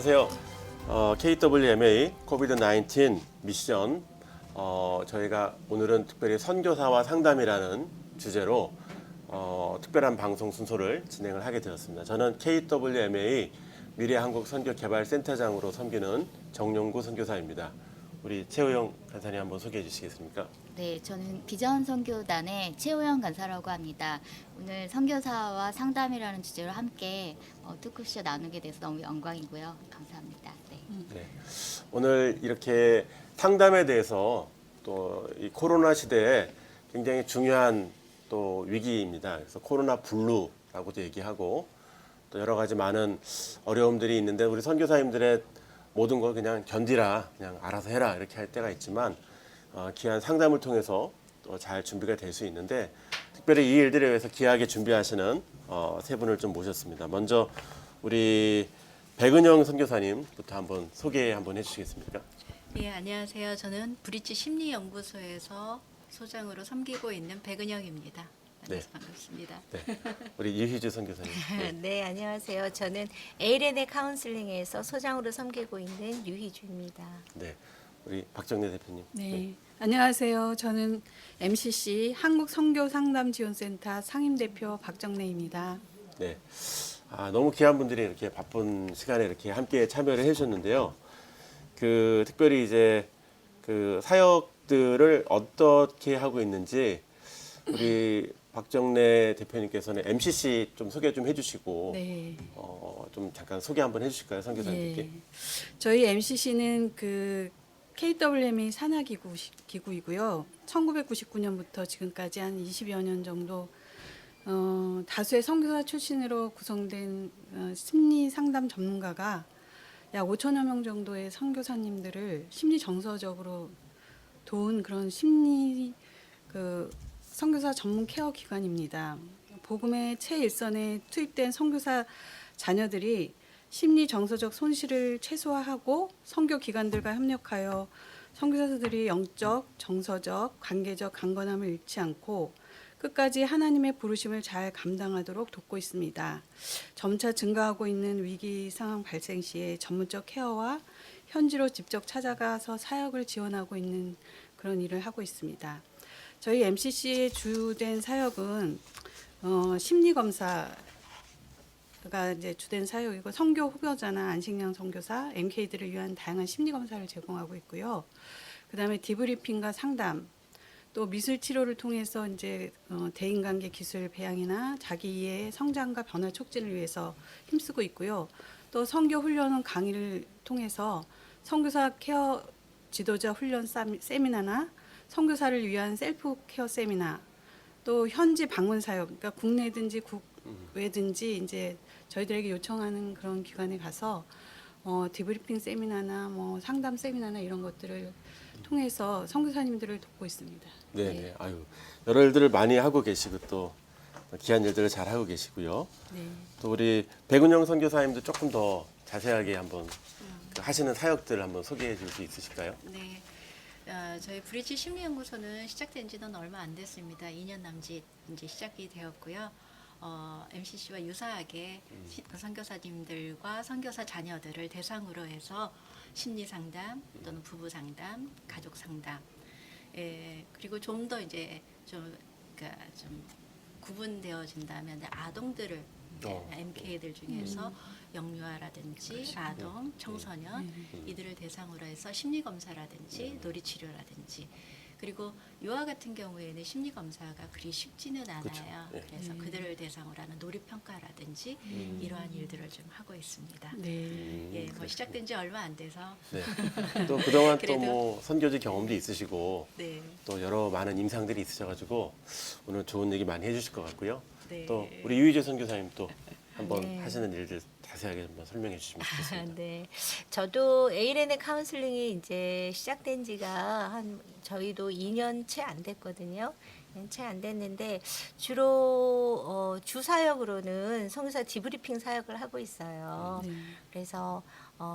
안녕하세요. KWMA 코비드-19 미션 저희가 오늘은 특별히 선교사와 상담이라는 주제로 특별한 방송 순서를 진행을 하게 되었습니다. 저는 KWMA 미래한국선교개발센터장으로 섬기는 정용구 선교사입니다. 우리 최우영 간사님 한번 소개해 주시겠습니까? 네, 저는 비전 선교단의 최우영 간사라고 합니다. 오늘 선교사와 상담이라는 주제로 함께 토크쇼 나누게 돼서 너무 영광이고요. 감사합니다. 네. 네. 오늘 이렇게 상담에 대해서 또 이 코로나 시대에 굉장히 중요한 또 위기입니다. 그래서 코로나 블루라고도 얘기하고 또 여러 가지 많은 어려움들이 있는데 우리 선교사님들의 모든 걸 그냥 견디라, 그냥 알아서 해라 이렇게 할 때가 있지만 귀한 상담을 통해서 또 잘 준비가 될 수 있는데 특별히 이 일들에 위해서 귀하게 준비하시는 세 분을 좀 모셨습니다. 먼저 우리 백은영 선교사님부터 한번 소개 한번 해주시겠습니까? 예, 안녕하세요. 저는 브릿지 심리연구소에서 소장으로 섬기고 있는 백은영입니다. 만나서 반갑습니다. 네. 우리 유희주 선교사님. 네. 네, 안녕하세요. 저는 에이렌의 카운슬링에서 소장으로 섬기고 있는 유희주입니다. 네. 우리 박정래 대표님. 네, 안녕하세요. 저는 MCC 한국선교상담지원센터 상임대표 박정래입니다. 네. 너무 귀한 분들이 이렇게 바쁜 시간에 이렇게 함께 참여를 해주셨는데요. 특별히 이제 사역들을 어떻게 하고 있는지 우리 박정래 대표님께서는 MCC 좀 소개 좀 해주시고 네, 좀 잠깐 소개 한번 해주실까요, 선교사님께? 저희 MCC는 KWMA 산하기구이고요. 1999년부터 지금까지 한 20여 년 정도 다수의 선교사 출신으로 구성된 심리 상담 전문가가 약 5천여 명 정도의 선교사님들을 심리 정서적으로 도운 그런 심리 선교사 전문 케어 기관입니다. 복음의 최일선에 투입된 선교사 자녀들이 심리 정서적 손실을 최소화하고 선교 기관들과 협력하여 선교사들이 영적, 정서적, 관계적 강건함을 잃지 않고 끝까지 하나님의 부르심을 잘 감당하도록 돕고 있습니다. 점차 증가하고 있는 위기 상황 발생 시에 전문적 케어와 현지로 직접 찾아가서 사역을 지원하고 있는 그런 일을 하고 있습니다. 저희 MCC의 주된 사역은 심리 검사가 이제 주된 사역이고 선교 후보자나 안식년 선교사, MK들을 위한 다양한 심리 검사를 제공하고 있고요. 그다음에 디브리핑과 상담, 또 미술 치료를 통해서 이제 대인관계 기술 배양이나 자기 이해, 성장과 변화 촉진을 위해서 힘쓰고 있고요. 또 선교 훈련은 강의를 통해서 선교사 케어 지도자 훈련 세미나나 선교사를 위한 셀프 케어 세미나, 또 현지 방문 사역, 그러니까 국내든지 국외든지 이제 저희들에게 요청하는 그런 기관에 가서 디브리핑 세미나나 상담 세미나나 이런 것들을 통해서 선교사님들을 돕고 있습니다. 네. 아유, 여러 일들을 많이 하고 계시고 또 귀한 일들을 잘 하고 계시고요. 네. 또 우리 백은영 선교사님도 조금 더 자세하게 한번 하시는 사역들 한번 소개해 줄 수 있으실까요? 네. 저희 브릿지 심리연구소는 시작된 지는 얼마 안 됐습니다. 2년 남짓 이제 시작이 되었고요. MCC와 유사하게 선교사님들과 선교사 자녀들을 대상으로 해서 심리 상담 또는 부부 상담, 가족 상담, 그리고 좀 더 이제 좀 구분되어진다면 아동들을 MK들 중에서 영유아라든지 아동, 청소년 이들을 대상으로 해서 심리 검사라든지 놀이 치료라든지 그리고 유아 같은 경우에는 심리 검사가 그리 쉽지는 않아요. 그렇죠. 그래서 그들을 대상으로 하는 놀이 평가라든지 이러한 일들을 좀 하고 있습니다. 네. 예, 뭐 시작된 지 얼마 안 돼서 네. 또 그동안 또 그래도- 뭐 선교지 경험도 있으시고 네. 또 여러 많은 임상들이 있으셔가지고 오늘 좋은 얘기 많이 해주실 것 같고요. 네. 또 우리 유희재 선교사님 또 한번 네. 하시는 일들 자세하게 한번 설명해 주시면 좋겠습니다. 네, 저도 에이렌의 카운슬링이 이제 시작된 지가 저희도 2년 채 안 됐거든요. 2년 채 안 됐는데 주로 주 사역으로는 선교사 디브리핑 사역을 하고 있어요. 네. 그래서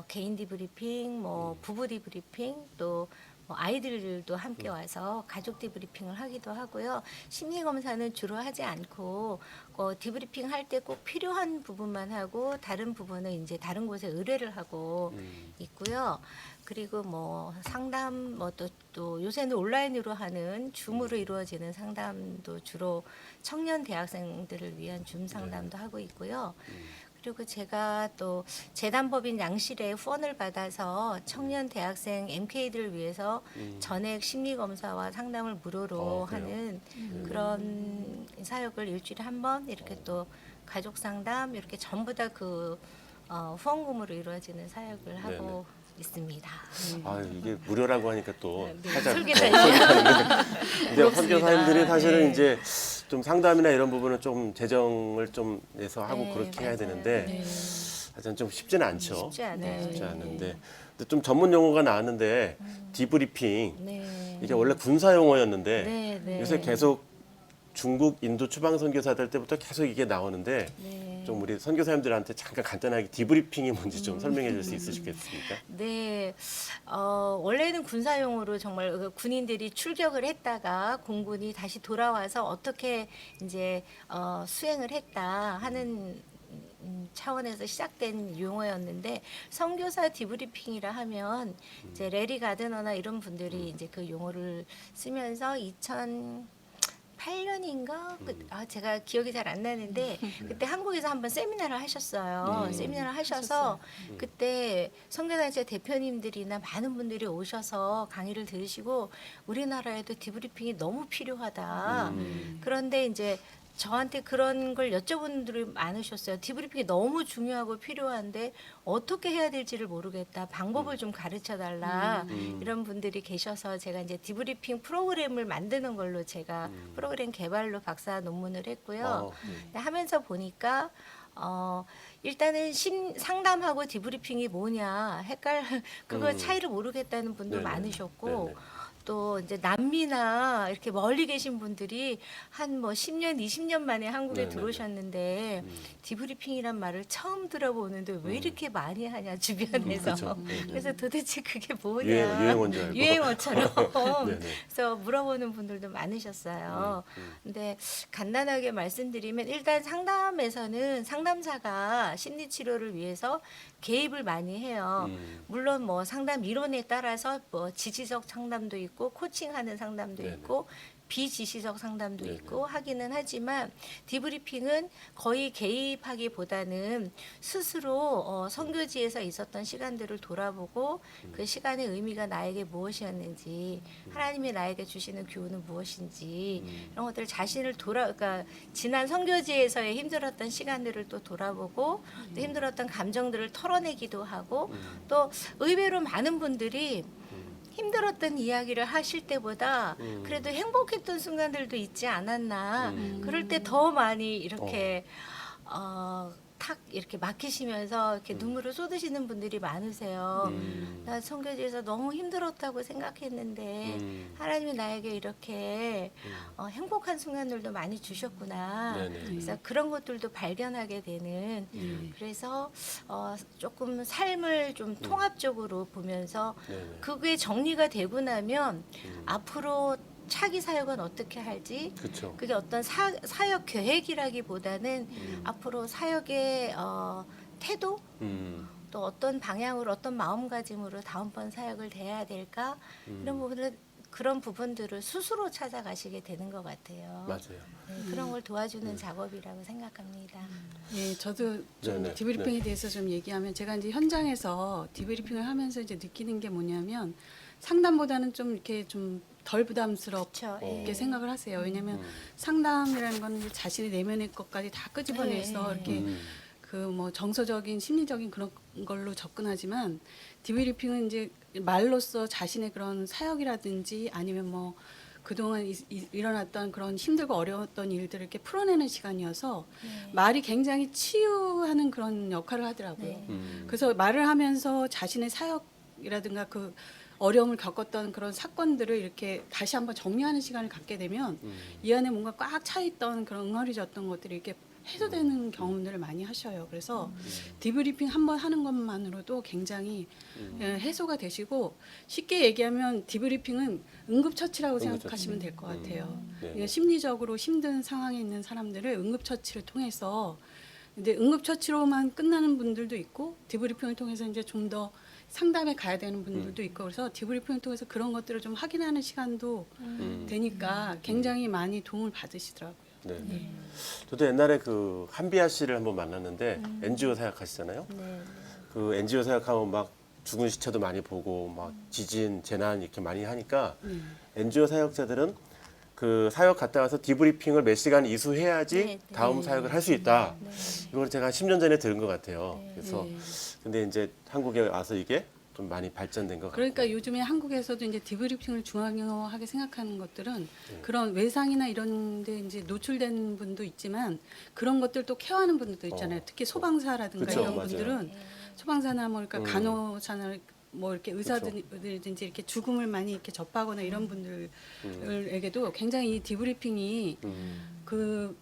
개인 디브리핑, 부부 디브리핑, 또 아이들도 함께 와서 가족 디브리핑을 하기도 하고요. 심리 검사는 주로 하지 않고 디브리핑 할 때 꼭 필요한 부분만 하고 다른 부분은 이제 다른 곳에 의뢰를 하고 있고요. 그리고 뭐 상담 또 요새는 온라인으로 하는 줌으로 이루어지는 상담도 주로 청년 대학생들을 위한 줌 상담도 하고 있고요. 그리고 제가 또 재단법인 양실에 후원을 받아서 청년 대학생 MK들을 위해서 전액 심리 검사와 상담을 무료로 그래요? 하는 그런 사역을 일주일에 한 번 이렇게 또 가족 상담 이렇게 전부 다 그 후원금으로 이루어지는 사역을 하고 있습니다. 아, 이게 무료라고 하니까 또 네, 살짝 솔깃하네요. 근데 선교사님들이 사실은 네. 이제 좀 상담이나 이런 부분은 좀 재정을 좀 내서 하고 네, 그렇게 해야 맞아요. 되는데 네. 하여튼 좀 쉽지는 않죠. 쉽지 않아요. 쉽지 네. 않은데 근데 좀 전문 용어가 나왔는데 디브리핑 네. 이게 원래 군사 용어였는데 네, 네. 요새 계속 중국 인도 추방 선교사들 때부터 계속 이게 나오는데 네. 좀 우리 선교사님들한테 잠깐 간단하게 디브리핑이 뭔지 좀 설명해 줄 수 있으시겠습니까? 네, 원래는 군사용으로 정말 그 군인들이 출격을 했다가 공군이 다시 돌아와서 어떻게 이제 수행을 했다 하는 차원에서 시작된 용어였는데 선교사 디브리핑이라 하면 이제 레리 가드너나 이런 분들이 이제 그 용어를 쓰면서 2008년인가 제가 기억이 잘 안 나는데 그때 한국에서 한번 세미나를 하셨어요. 세미나를 하셔서 그때 선교단체 대표님들이나 많은 분들이 오셔서 강의를 들으시고 우리나라에도 디브리핑이 너무 필요하다. 그런데 이제 저한테 그런 걸 여쭤본 분들이 많으셨어요. 디브리핑이 너무 중요하고 필요한데 어떻게 해야 될지를 모르겠다. 방법을 좀 가르쳐 달라. 이런 분들이 계셔서 제가 이제 디브리핑 프로그램을 만드는 걸로 제가 프로그램 개발로 박사 논문을 했고요. 근데 하면서 보니까 일단은 상담하고 디브리핑이 뭐냐 그거 차이를 모르겠다는 분도 네네. 많으셨고 네네. 또 이제 남미나 이렇게 멀리 계신 분들이 한 뭐 10년, 20년 만에 한국에 네네네. 들어오셨는데 디브리핑이란 말을 처음 들어보는데 왜 이렇게 많이 하냐 주변에서. 그렇죠. 네네. 그래서 도대체 그게 뭐냐. 유행어인 줄 알고. 유행어처럼. 네네. 그래서 물어보는 분들도 많으셨어요. 근데 간단하게 말씀드리면 일단 상담에서는 상담사가 심리 치료를 위해서 개입을 많이 해요. 물론 뭐 상담 이론에 따라서 뭐 지지적 상담도 있고 코칭하는 상담도 네네. 있고 비지시적 상담도 네네. 있고 하기는 하지만 디브리핑은 거의 개입하기보다는 스스로 선교지에서 있었던 시간들을 돌아보고 그 시간의 의미가 나에게 무엇이었는지 하나님이 나에게 주시는 교훈은 무엇인지 이런 것들을 자신을 그러니까 지난 선교지에서의 힘들었던 시간들을 또 돌아보고 또 힘들었던 감정들을 털어내기도 하고 또 의외로 많은 분들이 힘들었던 이야기를 하실 때보다 그래도 행복했던 순간들도 있지 않았나. 그럴 때 더 많이 이렇게 탁 이렇게 막히시면서 이렇게 눈물을 쏟으시는 분들이 많으세요. 나 선교지에서 너무 힘들었다고 생각했는데 하나님이 나에게 이렇게 행복한 순간들도 많이 주셨구나. 네네. 그래서 그런 것들도 발견하게 되는. 그래서 조금 삶을 좀 통합적으로 보면서 네네. 그게 정리가 되고 나면 앞으로 차기 사역은 어떻게 할지 그렇죠. 그게 어떤 사역 계획이라기보다는 앞으로 사역의 태도 또 어떤 방향으로 어떤 마음가짐으로 다음번 사역을 대해야 될까 이런 부분을 그런 부분들을 스스로 찾아가시게 되는 것 같아요. 맞아요. 네, 그런 걸 도와주는 작업이라고 생각합니다. 예, 저도 좀 네네. 디브리핑에 대해서 좀 얘기하면 제가 이제 현장에서 디브리핑을 하면서 이제 느끼는 게 뭐냐면 상담보다는 좀 이렇게 좀 덜 부담스럽게 그렇죠. 예. 생각을 하세요. 왜냐하면 상담이라는 거는 이제 자신의 내면의 것까지 다 끄집어내서 네. 이렇게 그 뭐 정서적인 심리적인 그런 걸로 접근하지만 디브리핑은 이제 말로써 자신의 그런 사역이라든지 아니면 뭐 그동안 일어났던 그런 힘들고 어려웠던 일들을 이렇게 풀어내는 시간이어서 말이 굉장히 치유하는 그런 역할을 하더라고요. 네. 그래서 말을 하면서 자신의 사역이라든가 그 어려움을 겪었던 그런 사건들을 이렇게 다시 한번 정리하는 시간을 갖게 되면 이 안에 뭔가 꽉 차 있던 그런 응어리졌던 것들이 이렇게 해소되는 경험들을 많이 하셔요. 그래서 디브리핑 한 번 하는 것만으로도 굉장히 해소가 되시고 쉽게 얘기하면 디브리핑은 응급처치라고 응급처치. 생각하시면 될 것 같아요. 네. 심리적으로 힘든 상황에 있는 사람들을 응급처치를 통해서 근데 응급처치로만 끝나는 분들도 있고 디브리핑을 통해서 이제 좀 더 상담에 가야 되는 분들도 있고 그래서 디브리핑을 통해서 그런 것들을 좀 확인하는 시간도 되니까 굉장히 많이 도움을 받으시더라고요. 네. 저도 옛날에 그 한비아 씨를 한번 만났는데 NGO 사역하시잖아요. 네. 그 NGO 사역하면 막 죽은 시체도 많이 보고 막 지진, 재난 이렇게 많이 하니까 NGO 사역자들은 그 사역 갔다 와서 디브리핑을 몇 시간 이수해야지 네, 다음 사역을 할 수 있다. 이걸 제가 한 10년 전에 들은 것 같아요. 그래서 근데 이제 한국에 와서 이게 좀 많이 발전된 것 같아요. 그러니까 요즘에 한국에서도 이제 디브리핑을 중요하게 생각하는 것들은 그런 외상이나 이런 데 이제 노출된 분도 있지만 그런 것들 또 케어하는 분들도 있잖아요. 특히 소방사라든가 그쵸, 이런 맞아요. 분들은 소방사나 뭐 그러니까 간호사나 뭐 이렇게 의사들이든지 이렇게 죽음을 많이 이렇게 접하거나 이런 분들에게도 굉장히 이 디브리핑이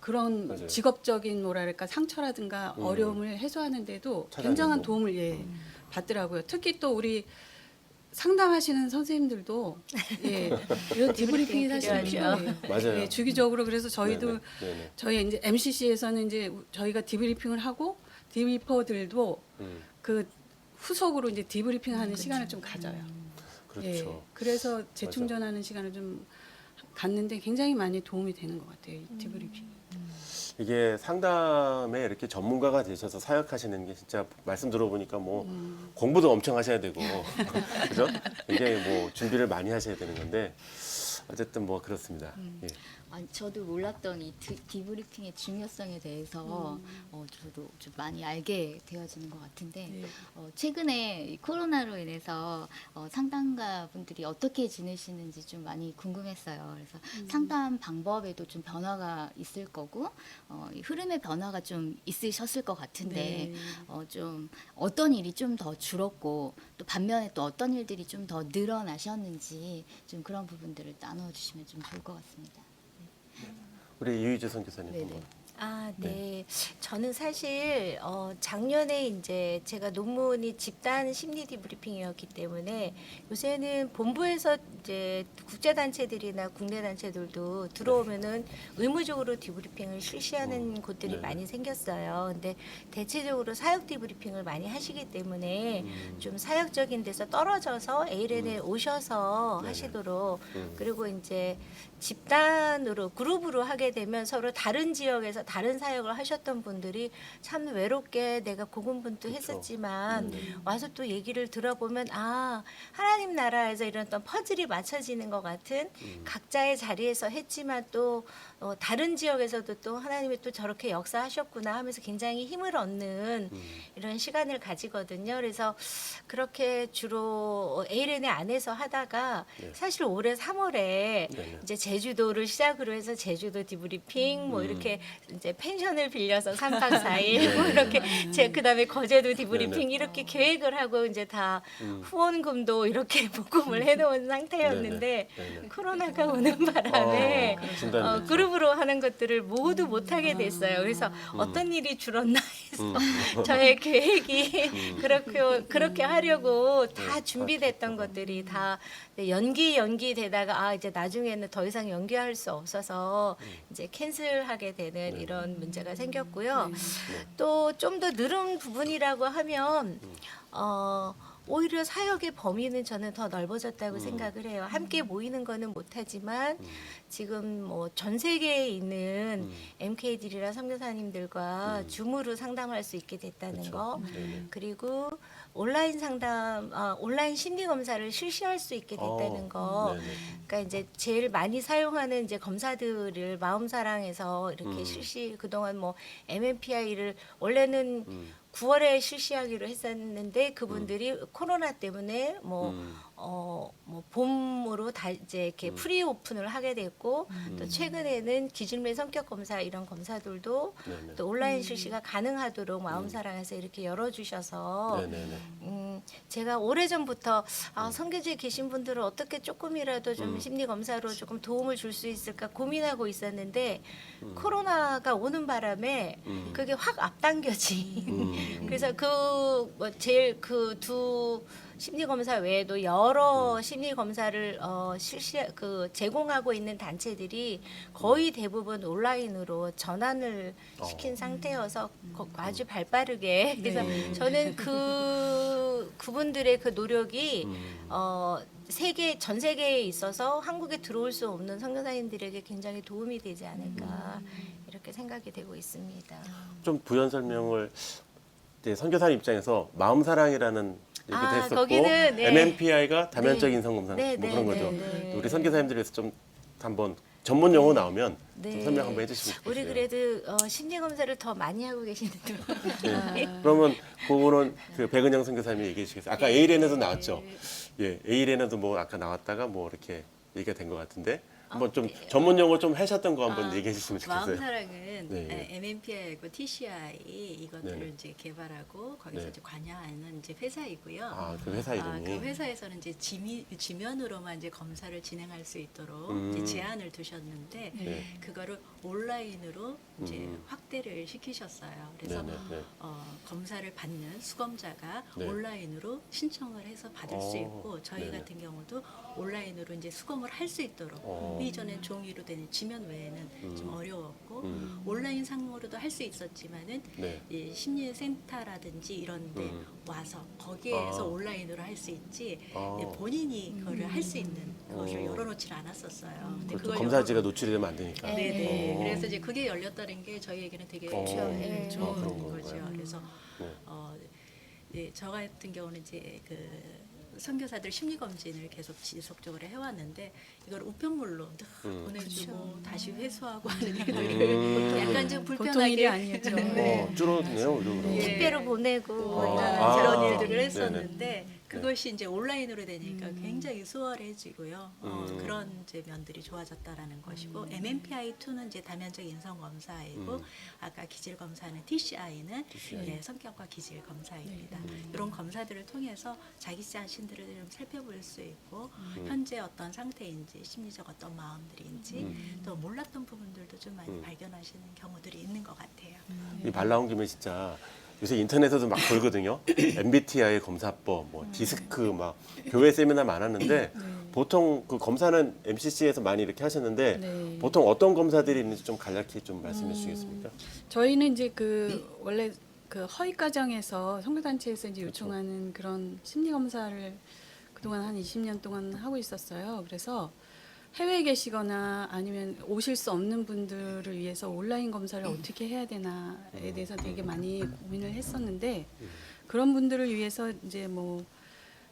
그런 맞아요. 직업적인 뭐랄까 상처라든가 어려움을 해소하는데도 굉장한 찾아내고. 도움을 받더라고요. 특히 또 우리 상담하시는 선생님들도 이런 디브리핑이 사실 필요해요. 맞아요. 예, 주기적으로 그래서 저희도 네네. 저희 이제 MCC에서는 이제 저희가 디브리핑을 하고 디브리퍼들도 그 후속으로 이제 디브리핑하는 시간을 좀 가져요. 그렇죠. 예, 그래서 재충전하는 시간을 좀 갖는데 굉장히 많이 도움이 되는 것 같아요. 이 디브리핑. 이게 상담에 이렇게 전문가가 되셔서 사역하시는 게 진짜 말씀 들어보니까 뭐 공부도 엄청 하셔야 되고 그죠? 굉장히 뭐 준비를 많이 하셔야 되는 건데 어쨌든 뭐 그렇습니다. 예. 아니, 저도 몰랐던 이 디브리핑의 중요성에 대해서 저도 좀 많이 알게 되어지는 것 같은데 네. 최근에 이 코로나로 인해서 상담가 분들이 어떻게 지내시는지 좀 많이 궁금했어요. 그래서 상담 방법에도 좀 변화가 있을 거고 이 흐름의 변화가 좀 있으셨을 것 같은데 네. 좀 어떤 일이 좀 더 줄었고 또 반면에 또 어떤 일들이 좀 더 늘어나셨는지 좀 그런 부분들을 나눠주시면 좀 좋을 것 같습니다. 우리 유희주 선교사님 네네. 한번. 아, 네. 저는 사실 작년에 이제 제가 논문이 집단 심리 디브리핑이었기 때문에 요새는 본부에서 이제 국제 단체들이나 국내 단체들도 들어오면은 의무적으로 디브리핑을 실시하는 곳들이 네네. 많이 생겼어요. 근데 대체적으로 사역 디브리핑을 많이 하시기 때문에 좀 사역적인 데서 떨어져서 ALN에 오셔서 네네. 하시도록 그리고 이제 집단으로 그룹으로 하게 되면 서로 다른 지역에서 다른 사역을 하셨던 분들이 참 외롭게 내가 고군분투 그쵸. 했었지만 와서 또 얘기를 들어보면 아 하나님 나라에서 이런 어떤 퍼즐이 맞춰지는 것 같은 각자의 자리에서 했지만 또 다른 지역에서도 또 하나님이 또 저렇게 역사하셨구나 하면서 굉장히 힘을 얻는 이런 시간을 가지거든요. 그래서 그렇게 주로 ALN 안에서 하다가 네. 사실 올해 3월에 네네. 이제 제주도를 시작으로 해서 제주도 디브리핑 뭐 이렇게 이제 펜션을 빌려서 3박 4일 뭐 이렇게 제 그다음에 거제도 디브리핑 네네. 이렇게 계획을 하고 이제 다 후원금도 이렇게 복금을 해놓은 상태였는데 네네. 코로나가 오는 바람에 중단됐죠. 그룹으로 하는 것들을 모두 못 하게 됐어요. 그래서 어떤 일이 줄었나 해서 저의 계획이 그렇게 하려고 다 준비됐던 것들이 다 연기되다가 아 이제 나중에는 더 이상 연기할 수 없어서 이제 캔슬하게 되는 이런 문제가 생겼고요. 또 좀 더 늘은 부분이라고 하면 오히려 사역의 범위는 저는 더 넓어졌다고 생각을 해요. 함께 모이는 거는 못하지만 지금 뭐 전 세계에 있는 MK들이나 선교사님들과 줌으로 상담할 수 있게 됐다는 그쵸. 거. 네네. 그리고 온라인 상담, 온라인 심리 검사를 실시할 수 있게 됐다는 거. 네네. 그러니까 이제 제일 많이 사용하는 이제 검사들을 마음사랑에서 이렇게 실시 그동안 뭐 MMPI를 원래는 9월에 실시하기로 했었는데 그분들이 코로나 때문에 뭐 봄으로 다 이제 이렇게 프리 오픈을 하게 됐고 또 최근에는 기질매 성격 검사 이런 검사들도 네네. 또 온라인 실시가 가능하도록 마음사랑에서 이렇게 열어주셔서 네네네. 제가 오래전부터 선교지에 계신 분들은 어떻게 조금이라도 좀 심리 검사로 조금 도움을 줄 수 있을까 고민하고 있었는데 코로나가 오는 바람에 그게 확 앞당겨진. 그래서 뭐 제일 그 두 심리 검사 외에도 여러 심리 검사를 제공하고 있는 단체들이 거의 대부분 온라인으로 전환을 시킨 상태여서 아주 발빠르게. 그래서 네. 저는 그분들의 그 노력이 전 세계에 있어서 한국에 들어올 수 없는 선교사님들에게 굉장히 도움이 되지 않을까 이렇게 생각이 되고 있습니다. 좀 부연 설명을 이제 선교사님 입장에서 마음사랑이라는 얘기도 했었고 거기는, 네. MMPI가 다면적 네. 인성 검사 네, 뭐 네, 그런 네, 거죠. 네. 우리 선교사님들 위해서 좀 한번 전문 용어 나오면 네. 좀 설명 한번 해주시면 좋겠어요. 우리 그래도 심리 검사를 더 많이 하고 계시는데. 네. 그러면 그거는 그 백은영 선교사님이 얘기해 주시겠어요. 아까 A랜에도 나왔죠. 예, A랜에도 뭐 아까 나왔다가 뭐 이렇게 얘기가 된 것 같은데 한번 좀 전문 용어 좀 하셨던 거 한번 얘기해 주시면 좋겠어요. 마음사랑은 네. MMPI하고 TCI 이것들을 네네. 이제 개발하고 거기서 네. 이제 관여하는 이제 회사이고요. 아, 그 회사 이름이. 그 회사에서는 이제 지면으로만 이제 검사를 진행할 수 있도록 음. 이제 제한을 두셨는데 네. 그거를 온라인으로 이제 확대를 시키셨어요. 그래서 네네, 네. 검사를 받는 수검자가 네. 온라인으로 신청을 해서 받을 수 있고 저희 네네. 같은 경우도 온라인으로 이제 수검을 할 수 있도록 이전엔 종이로 되는 지면 외에는 좀 어려웠고 온라인 상으로도 할 수 있었지만은 네. 이 심리센터라든지 이런데 와서 거기에서 온라인으로 할 수 있지 본인이 그거를 할 수 있는 것을 열어놓질 않았었어요. 근데 그것도 검사지가 노출이 되면 안 되니까. 네네. 그래서 이제 그게 열렸다는 게 저희에게는 되게 네. 좋은 그런 건가요? 거죠. 그래서 네, 저 같은 경우는 이제 그 선교사들 심리 검진을 계속 지속적으로 해왔는데 이걸 우편물로 늘 보내주고 다시 회수하고 하는 일들을 약간 좀 보통 불편하게 일이 아니었죠. 네. 줄었네요, 오히려. 예. 택배로 보내고 뭐 이런 아. 그런 아. 일들을 네네. 했었는데 그것이 이제 온라인으로 되니까 굉장히 수월해지고요. 그런 이제 면들이 좋아졌다라는 것이고 MMPI2는 이제 다면적 인성 검사이고 아까 기질 검사는 TCI는 네, 성격과 기질 검사입니다. 이런 검사들을 통해서 자기 자신들을 좀 살펴볼 수 있고 현재 어떤 상태인지 심리적 어떤 마음들인지 또 몰랐던 부분들도 좀 많이 발견하시는 경우들이 있는 것 같아요. 이 말 나온 김에 진짜 요새 인터넷에도 막 돌거든요. MBTI 검사법, 뭐 디스크 막 교회 세미나 많았는데 보통 그 검사는 MCC에서 많이 이렇게 하셨는데 네. 보통 어떤 검사들이 있는지 좀 간략히 좀 말씀해 주시겠습니까? 저희는 이제 그 원래 그 허위 과정에서 선교단체에서 이제 요청하는 그런 심리 검사를 그동안 한 20년 동안 하고 있었어요. 그래서 해외에 계시거나 아니면 오실 수 없는 분들을 위해서 온라인 검사를 어떻게 해야 되나에 대해서 되게 많이 고민을 했었는데 그런 분들을 위해서 이제 뭐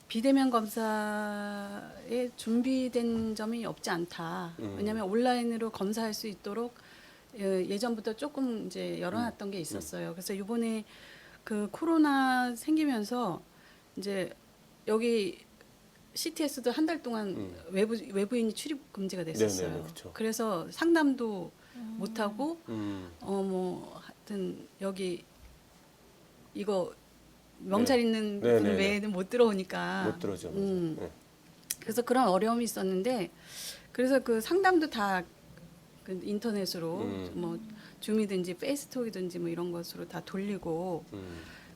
비대면 검사에 준비된 점이 없지 않다. 왜냐하면 온라인으로 검사할 수 있도록 예전부터 조금 이제 열어놨던 게 있었어요. 그래서 이번에 그 코로나 생기면서 이제 여기 CTS도 한 달 동안 외부인이 출입 금지가 됐었어요. 네네네, 그쵸. 그래서 상담도 못 하고 뭐 하여튼 여기 이거 명찰 있는 분 네네네. 외에는 못 들어오니까 못 들어죠. 맞아요. 네. 그래서 그런 어려움이 있었는데 그래서 그 상담도 다 그 인터넷으로 뭐 줌이든지 페이스톡이든지 뭐 이런 것으로 다 돌리고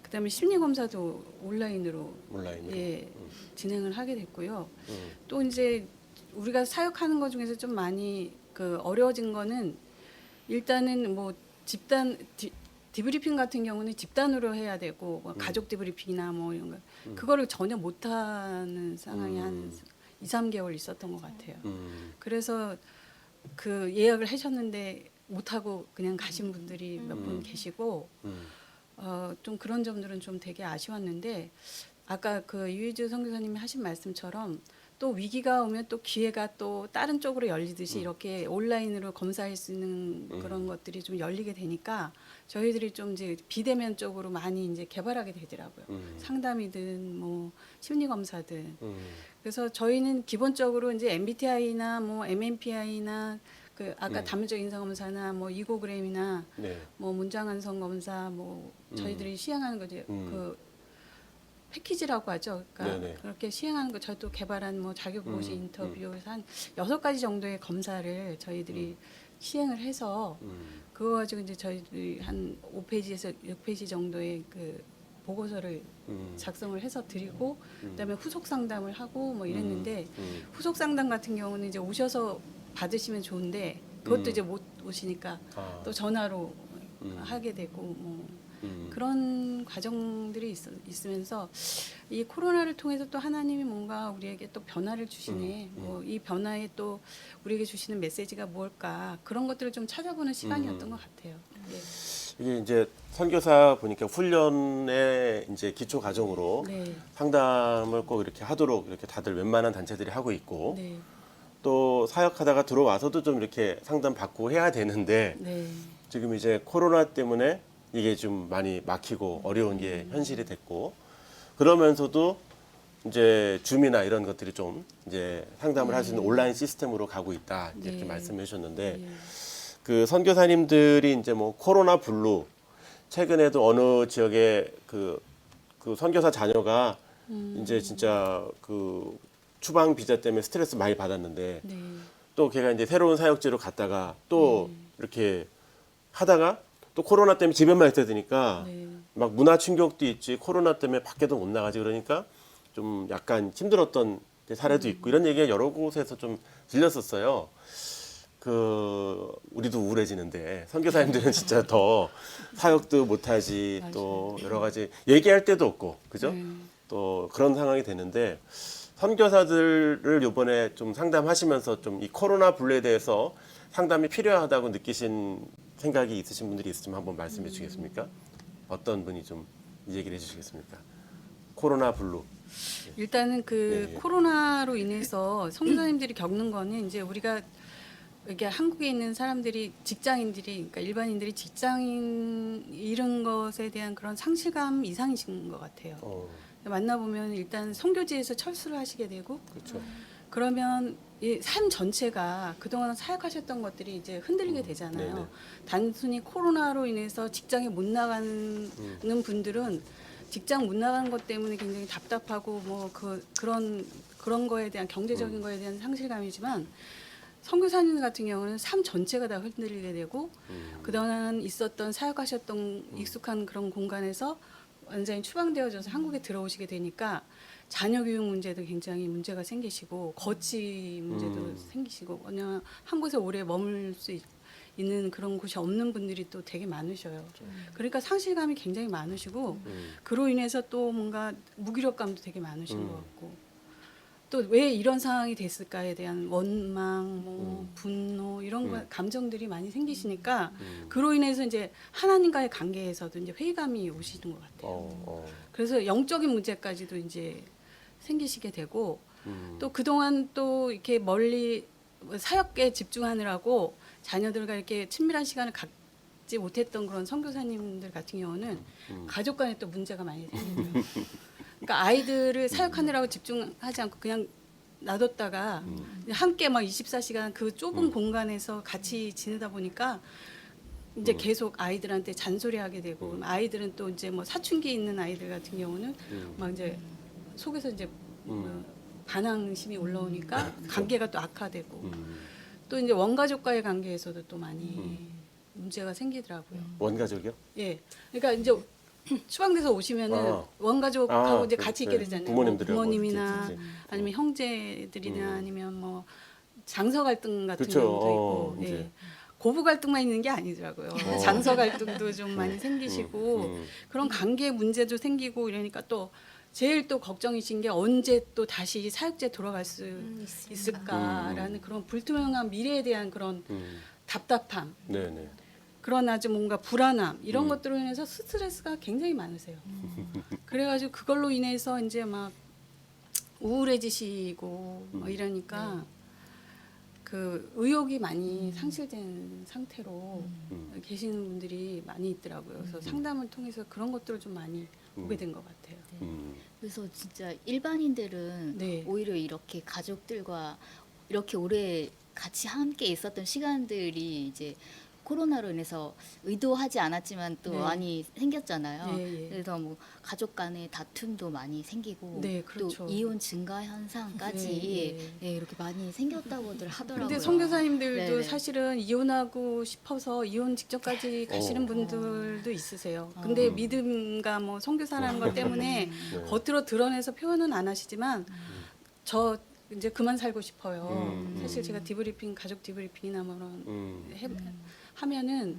그다음에 심리 검사도 온라인으로 온라인으로. 예, 진행을 하게 됐고요. 또 이제 우리가 사역하는 것 중에서 좀 많이 그 어려워진 거는 일단은 뭐 집단 디브리핑 같은 경우는 집단으로 해야 되고 뭐 가족 디브리핑이나 뭐 이런 거 그거를 전혀 못하는 상황이 한 2, 3개월 있었던 것 같아요. 그래서 그 예약을 하셨는데 못하고 그냥 가신 분들이 몇 분 계시고 좀 그런 점들은 좀 되게 아쉬웠는데 아까 그 유희주 선교사님이 하신 말씀처럼 또 위기가 오면 또 기회가 또 다른 쪽으로 열리듯이 이렇게 온라인으로 검사할 수 있는 그런 것들이 좀 열리게 되니까 저희들이 좀 이제 비대면 쪽으로 많이 이제 개발하게 되더라고요. 상담이든 뭐 심리 검사든. 그래서 저희는 기본적으로 이제 MBTI나 뭐 MMPI나 그 아까 다면적 인성 검사나 뭐 이고그램이나 네. 뭐 문장 완성 검사 뭐 저희들이 시행하는 거죠. 그 패키지라고 하죠. 그러니까 네네. 그렇게 시행하는 거 저희도 개발한 뭐 자격고시 인터뷰에서 한 6가지 정도의 검사를 저희들이 시행을 해서 그거 가지고 이제 저희들이 한 5페이지에서 6페이지 정도의 그 보고서를 작성을 해서 드리고 그다음에 후속 상담을 하고 뭐 이랬는데 후속 상담 같은 경우는 이제 오셔서 받으시면 좋은데 그것도 이제 못 오시니까 아. 또 전화로 하게 되고 뭐 그런 과정들이 있으면서 이 코로나를 통해서 또 하나님이 뭔가 우리에게 또 변화를 주시네. 뭐 이 변화에 또 우리에게 주시는 메시지가 무엇일까 그런 것들을 좀 찾아보는 시간이었던 것 같아요. 네. 이게 이제 선교사 보니까 훈련의 이제 기초 과정으로 네. 상담을 꼭 이렇게 하도록 이렇게 다들 웬만한 단체들이 하고 있고 네. 또 사역하다가 들어와서도 좀 이렇게 상담 받고 해야 되는데 네. 지금 이제 코로나 때문에 이게 좀 많이 막히고 어려운 게 현실이 됐고 그러면서도 이제 줌이나 이런 것들이 좀 이제 상담을 할 수 있는 온라인 시스템으로 가고 있다 이렇게 네. 말씀해 주셨는데 네. 그 선교사님들이 이제 뭐 코로나 블루 최근에도 어느 지역에 그 선교사 자녀가 이제 진짜 그 추방 비자 때문에 스트레스 많이 받았는데 네. 또 걔가 이제 새로운 사역지로 갔다가 또 이렇게 하다가 또 코로나 때문에 집에만 있어야 되니까 네. 막 문화 충격도 있지 코로나 때문에 밖에도 못 나가지 그러니까 좀 약간 힘들었던 사례도 있고 이런 얘기가 여러 곳에서 좀 들렸었어요. 그 우리도 우울해지는데 선교사님들은 진짜 더 사역도 못하지 또 여러 가지 얘기할 데도 없고 그죠? 또 그런 상황이 되는데 선교사들을 이번에 좀 상담하시면서 좀 이 코로나 블루에 대해서 상담이 필요하다고 느끼신 생각이 있으신 분들이 있으면 한번 말씀해 주시겠습니까? 어떤 분이 좀 이 얘기를 해주시겠습니까? 코로나 블루. 일단은 그 예, 예. 코로나로 인해서 선교사님들이 겪는 거는 이제 우리가 이게 한국에 있는 사람들이 직장인들이 그러니까 일반인들이 직장인 이런 것에 대한 그런 상실감 이상이신 것 같아요. 만나보면 일단 선교지에서 철수를 하시게 되고 그렇죠. 그러면 이 삶 전체가 그동안 사역하셨던 것들이 이제 흔들리게 되잖아요. 네네. 단순히 코로나로 인해서 직장에 못 나가는 분들은 직장 못 나가는 것 때문에 굉장히 답답하고 뭐 그런 거에 대한 경제적인 거에 대한 상실감이지만 선교사님 같은 경우는 삶 전체가 다 흔들리게 되고 그동안 있었던 사역하셨던 익숙한 그런 공간에서 완전히 추방되어져서 한국에 들어오시게 되니까 자녀 교육 문제도 굉장히 문제가 생기시고 거치 문제도 생기시고 왜냐하면 한 곳에 오래 머물 수 있는 그런 곳이 없는 분들이 또 되게 많으셔요. 그러니까 상실감이 굉장히 많으시고 그로 인해서 또 뭔가 무기력감도 되게 많으신 것 같고 또 왜 이런 상황이 됐을까에 대한 원망, 뭐 분노 이런 감정들이 많이 생기시니까 그로 인해서 이제 하나님과의 관계에서도 이제 회의감이 오시는 것 같아요. 그래서 영적인 문제까지도 이제 생기시게 되고 또 그동안 또 이렇게 멀리 사역에 집중하느라고 자녀들과 이렇게 친밀한 시간을 갖지 못했던 그런 선교사님들 같은 경우는 가족 간에 또 문제가 많이 생기는 거예요. 그러니까 아이들을 사역하느라고 집중하지 않고 그냥 놔뒀다가 함께 막 24시간 그 좁은 공간에서 같이 지내다 보니까 이제 계속 아이들한테 잔소리하게 되고 아이들은 또 이제 뭐 사춘기 있는 아이들 같은 경우는 막 이제 속에서 이제 반항심이 올라오니까 관계가 또 악화되고 또 이제 원가족과의 관계에서도 또 많이 문제가 생기더라고요. 원가족이요? 예, 그러니까 이제 추방돼서 오시면은 원가족하고 이제 같이 있게 되잖아요. 부모님들하고 뭐 부모님이나 이렇게 아니면 형제들이나 아니면 뭐 장서 갈등 같은 그쵸. 경우도 있고, 이제. 예. 고부 갈등만 있는 게 아니더라고요. 장서 갈등도 좀 많이 생기시고 그런 관계 문제도 생기고 이러니까 또 제일 또 걱정이신 게 언제 또 다시 사역제 돌아갈 수 있을까라는 그런 불투명한 미래에 대한 그런 답답함. 네네. 그런 아주 뭔가 불안함 이런 것들로 인해서 스트레스가 굉장히 많으세요. 그래가지고 그걸로 인해서 이제 막 우울해지시고 뭐 이러니까 그 의욕이 많이 상실된 상태로 계시는 분들이 많이 있더라고요. 그래서 상담을 통해서 그런 것들을 좀 많이 보게 된 것 같아요. 그래서 진짜 일반인들은 네. 오히려 이렇게 가족들과 이렇게 오래 같이 함께 있었던 시간들이 이제 코로나로 인해서 의도하지 않았지만 또 네. 많이 생겼잖아요. 예, 예. 그래서 뭐 가족 간의 다툼도 많이 생기고 네, 그렇죠. 또 이혼 증가 현상까지 네, 예, 이렇게 많이 생겼다고들 하더라고요. 근데 선교사님들도 네네. 사실은 이혼하고 싶어서 이혼 직전까지 가시는 분들도 있으세요. 근데 믿음과 뭐 선교사라는 것 때문에 네. 겉으로 드러내서 표현은 안 하시지만 저 이제 그만 살고 싶어요. 사실 제가 디브리핑 가족 디브리핑이나 뭐 하면은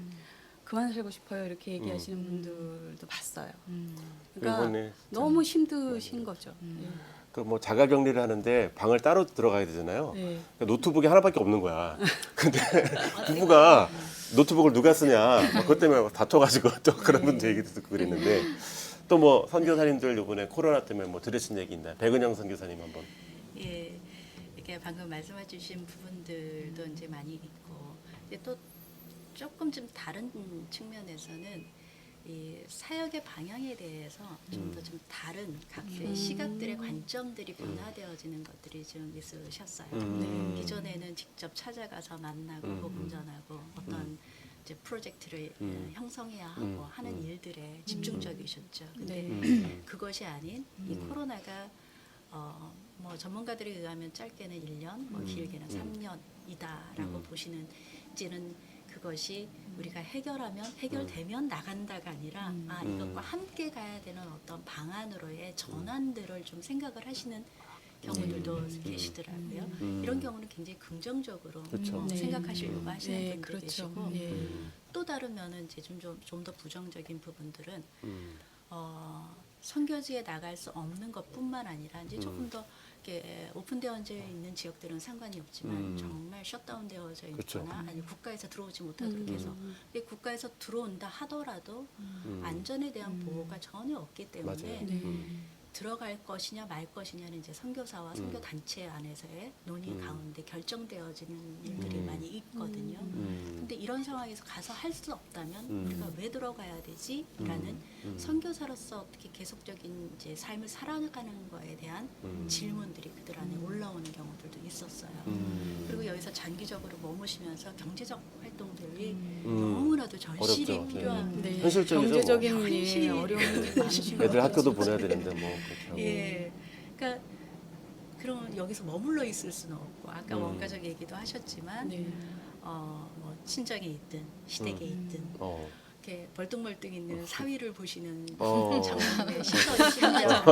그만 살고 싶어요 이렇게 얘기하시는 분들도 봤어요. 그러니까 이번에 너무 힘드신 거죠. 그 뭐 자가격리를 하는데 방을 따로 들어가야 되잖아요. 예. 네. 그러니까 노트북이 하나밖에 없는 거야. 근데 부부가 노트북을 누가 쓰냐, 뭐 그것 때문에 다퉈가지고 또 그런 분들 얘기도 듣고 그랬는데 또 뭐 선교사님들 이번에 코로나 때문에 뭐 들으신 얘기 있나요? 백은영 선교사님 한번. 예, 이렇게 방금 말씀해주신 부분들도 이제 많이 있고, 근데 또 조금 좀 다른 측면에서는 이 사역의 방향에 대해서 좀 더 좀 다른 각자의 시각들의 관점들이 변화되어지는 것들이 좀 있으셨어요. 기존에는 직접 찾아가서 만나고 복음 전하고 어떤 이제 프로젝트를 형성해야 하고 하는 일들에 집중적이셨죠. 근데 그것이 아닌 이 코로나가 뭐 전문가들에 의하면 짧게는 1년, 뭐 길게는 3년이다라고 보시는 이제는 그것이 우리가 해결되면 나간다가 아니라 이것과 함께 가야 되는 어떤 방안으로의 전환들을 좀 생각을 하시는 경우들도 계시더라고요. 이런 경우는 굉장히 긍정적으로 그렇죠. 생각하시려고 하시는 네, 분도 그렇죠. 계시고 예. 또 다른 면은 이제 좀 더 부정적인 부분들은 선교지에 나갈 수 없는 것뿐만 아니라 이제 조금 더 이렇게 오픈되어져 있는 지역들은 상관이 없지만 정말 셧다운되어져 그렇죠. 있거나 아니 국가에서 들어오지 못하도록 해서 근데 국가에서 들어온다 하더라도 안전에 대한 보호가 전혀 없기 때문에 맞아요. 네. 들어갈 것이냐 말 것이냐는 이제 선교사와 선교 단체 안에서의 논의 가운데 결정되어지는 일들이 많이 있거든요. 근데 이런 상황에서 가서 할 수 없다면 우리가 왜 들어가야 되지?라는 선교사로서 어떻게 계속적인 이제 삶을 살아가는 거에 대한 질문들이 그들 안에 올라오는 경우들도 있었어요. 그리고 여기서 장기적으로 머무시면서 경제적 활동들이 너무나도 절실히 어렵죠. 필요한 네. 현실적이죠, 경제적인 뭐. 예, 현실이 어려움이 많으신 애들 것 학교도 같아요. 보내야 되는데 뭐 그렇게 하고. 예, 그러니까 그러면 여기서 머물러 있을 수는 없고 아까 원가족 얘기도 하셨지만 네. 뭐 친정에 있든 시댁에 있든 어. 이렇게 벌떡벌떡 있는 사위를 보시는 어. 장모님의 시선이 심하죠.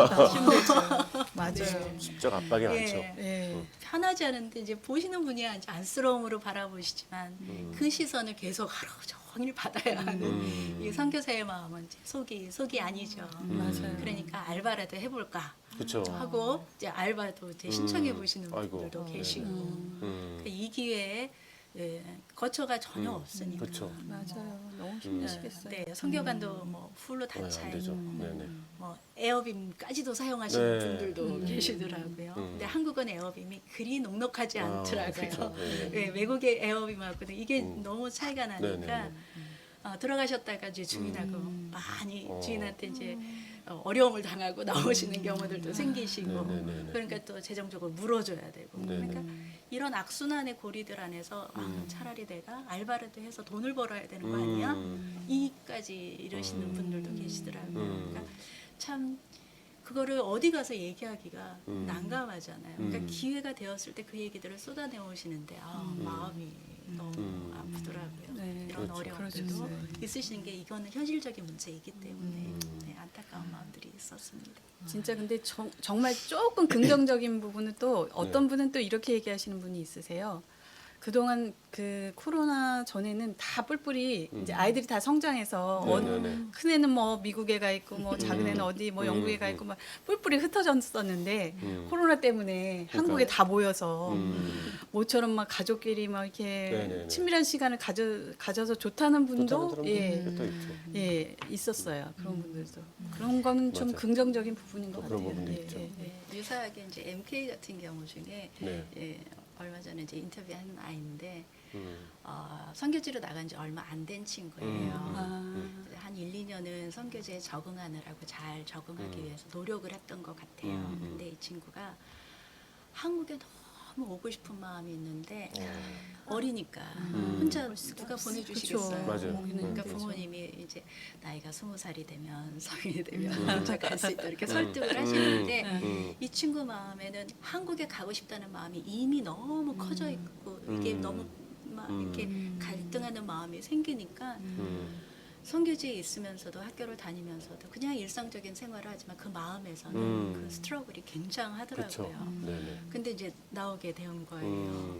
맞아요. 직접 압박이 많죠. 예, 예. 편하지 않은데 이제 보시는 분이 아주 안쓰러움으로 바라보시지만 그 시선을 계속 하루 종일 받아야 하는 이 선교사의 마음은 이제 속이 아니죠. 맞아요. 그러니까 알바라도 해볼까 그렇죠. 하고 이제 알바도 이제 신청해 보시는 아이고. 분들도 계시고 음. 이 기회에 거처가 전혀 없으니까. 그렇죠. 맞아요. 너무 힘드시겠어요. 네, 선교관도 뭐 풀로 다 네, 차 안 되죠. 있고 네네. 뭐 에어빔까지도 사용하시는 네. 분들도 계시더라고요. 근데 한국은 에어빔이 그리 넉넉하지 아, 않더라고요. 그렇죠. 네. 네, 외국의 에어빔하고는 이게 너무 차이가 나니까 네네네. 들어가셨다가 이제 주인하고 많이 주인한테 이제 어려움을 당하고 나오시는 경우들도 생기시고 네네네네. 그러니까 또 재정적으로 물어줘야 되고 네네. 그러니까 이런 악순환의 고리들 안에서 차라리 내가 알바라도 해서 돈을 벌어야 되는 거 아니야? 이까지 이러시는 분들도 계시더라고요. 그러니까 참 그거를 어디 가서 얘기하기가 난감하잖아요. 그러니까 기회가 되었을 때 그 얘기들을 쏟아내오시는데 마음이 너무 아프더라고요. 네, 이런 그렇죠. 어려움들도 그러셨어요. 있으시는 게 이거는 현실적인 문제이기 때문에 네, 안타까운 마음들이 있었습니다. 진짜 근데 정말 조금 긍정적인 부분은 또 어떤 분은 또 이렇게 얘기하시는 분이 있으세요. 그동안 그 코로나 전에는 다 뿔뿔이 이제 아이들이 다 성장해서 네네네. 큰 애는 뭐 미국에 가 있고 뭐 작은 애는 어디 뭐 영국에 가 있고 막 뿔뿔이 흩어졌었는데 코로나 때문에 한국에 다 모여서 모처럼 막 가족끼리 막 이렇게 네네네. 친밀한 시간을 가져서 좋다는 좋다는 분도 사람도 예, 또 있죠. 예 있었어요. 그런 분들도 그런 거는 좀 맞아요. 긍정적인 부분인 것 그런 같아요. 부분도 예, 있죠. 예, 예. 네, 유사하게 이제 MK 같은 경우 중에 네. 얼마 전에 이제 인터뷰한 아이인데 선교지로 나간 지 얼마 안 된 친구예요. 한 1, 2년은 선교지에 적응하느라고 잘 적응하기 위해서 노력을 했던 것 같아요. 근데 이 친구가 한국에 너무 오고 싶은 마음이 있는데 어리니까 혼자 누가 보내주시겠어요. 맞아요. 그러니까 되죠. 부모님이 이제 나이가 20살이 되면 성인이 되면 혼자 갈 수 있다 이렇게 설득을 하시는데 이 친구 마음에는 한국에 가고 싶다는 마음이 이미 너무 커져 있고 이게 너무 막 이렇게 갈등하는 마음이 생기니까 선교지에 있으면서도 학교를 다니면서도 그냥 일상적인 생활을 하지만 그 마음에서는 그 스트러글이 굉장하더라고요. 그렇죠. 네네. 근데 이제 나오게 된 거예요.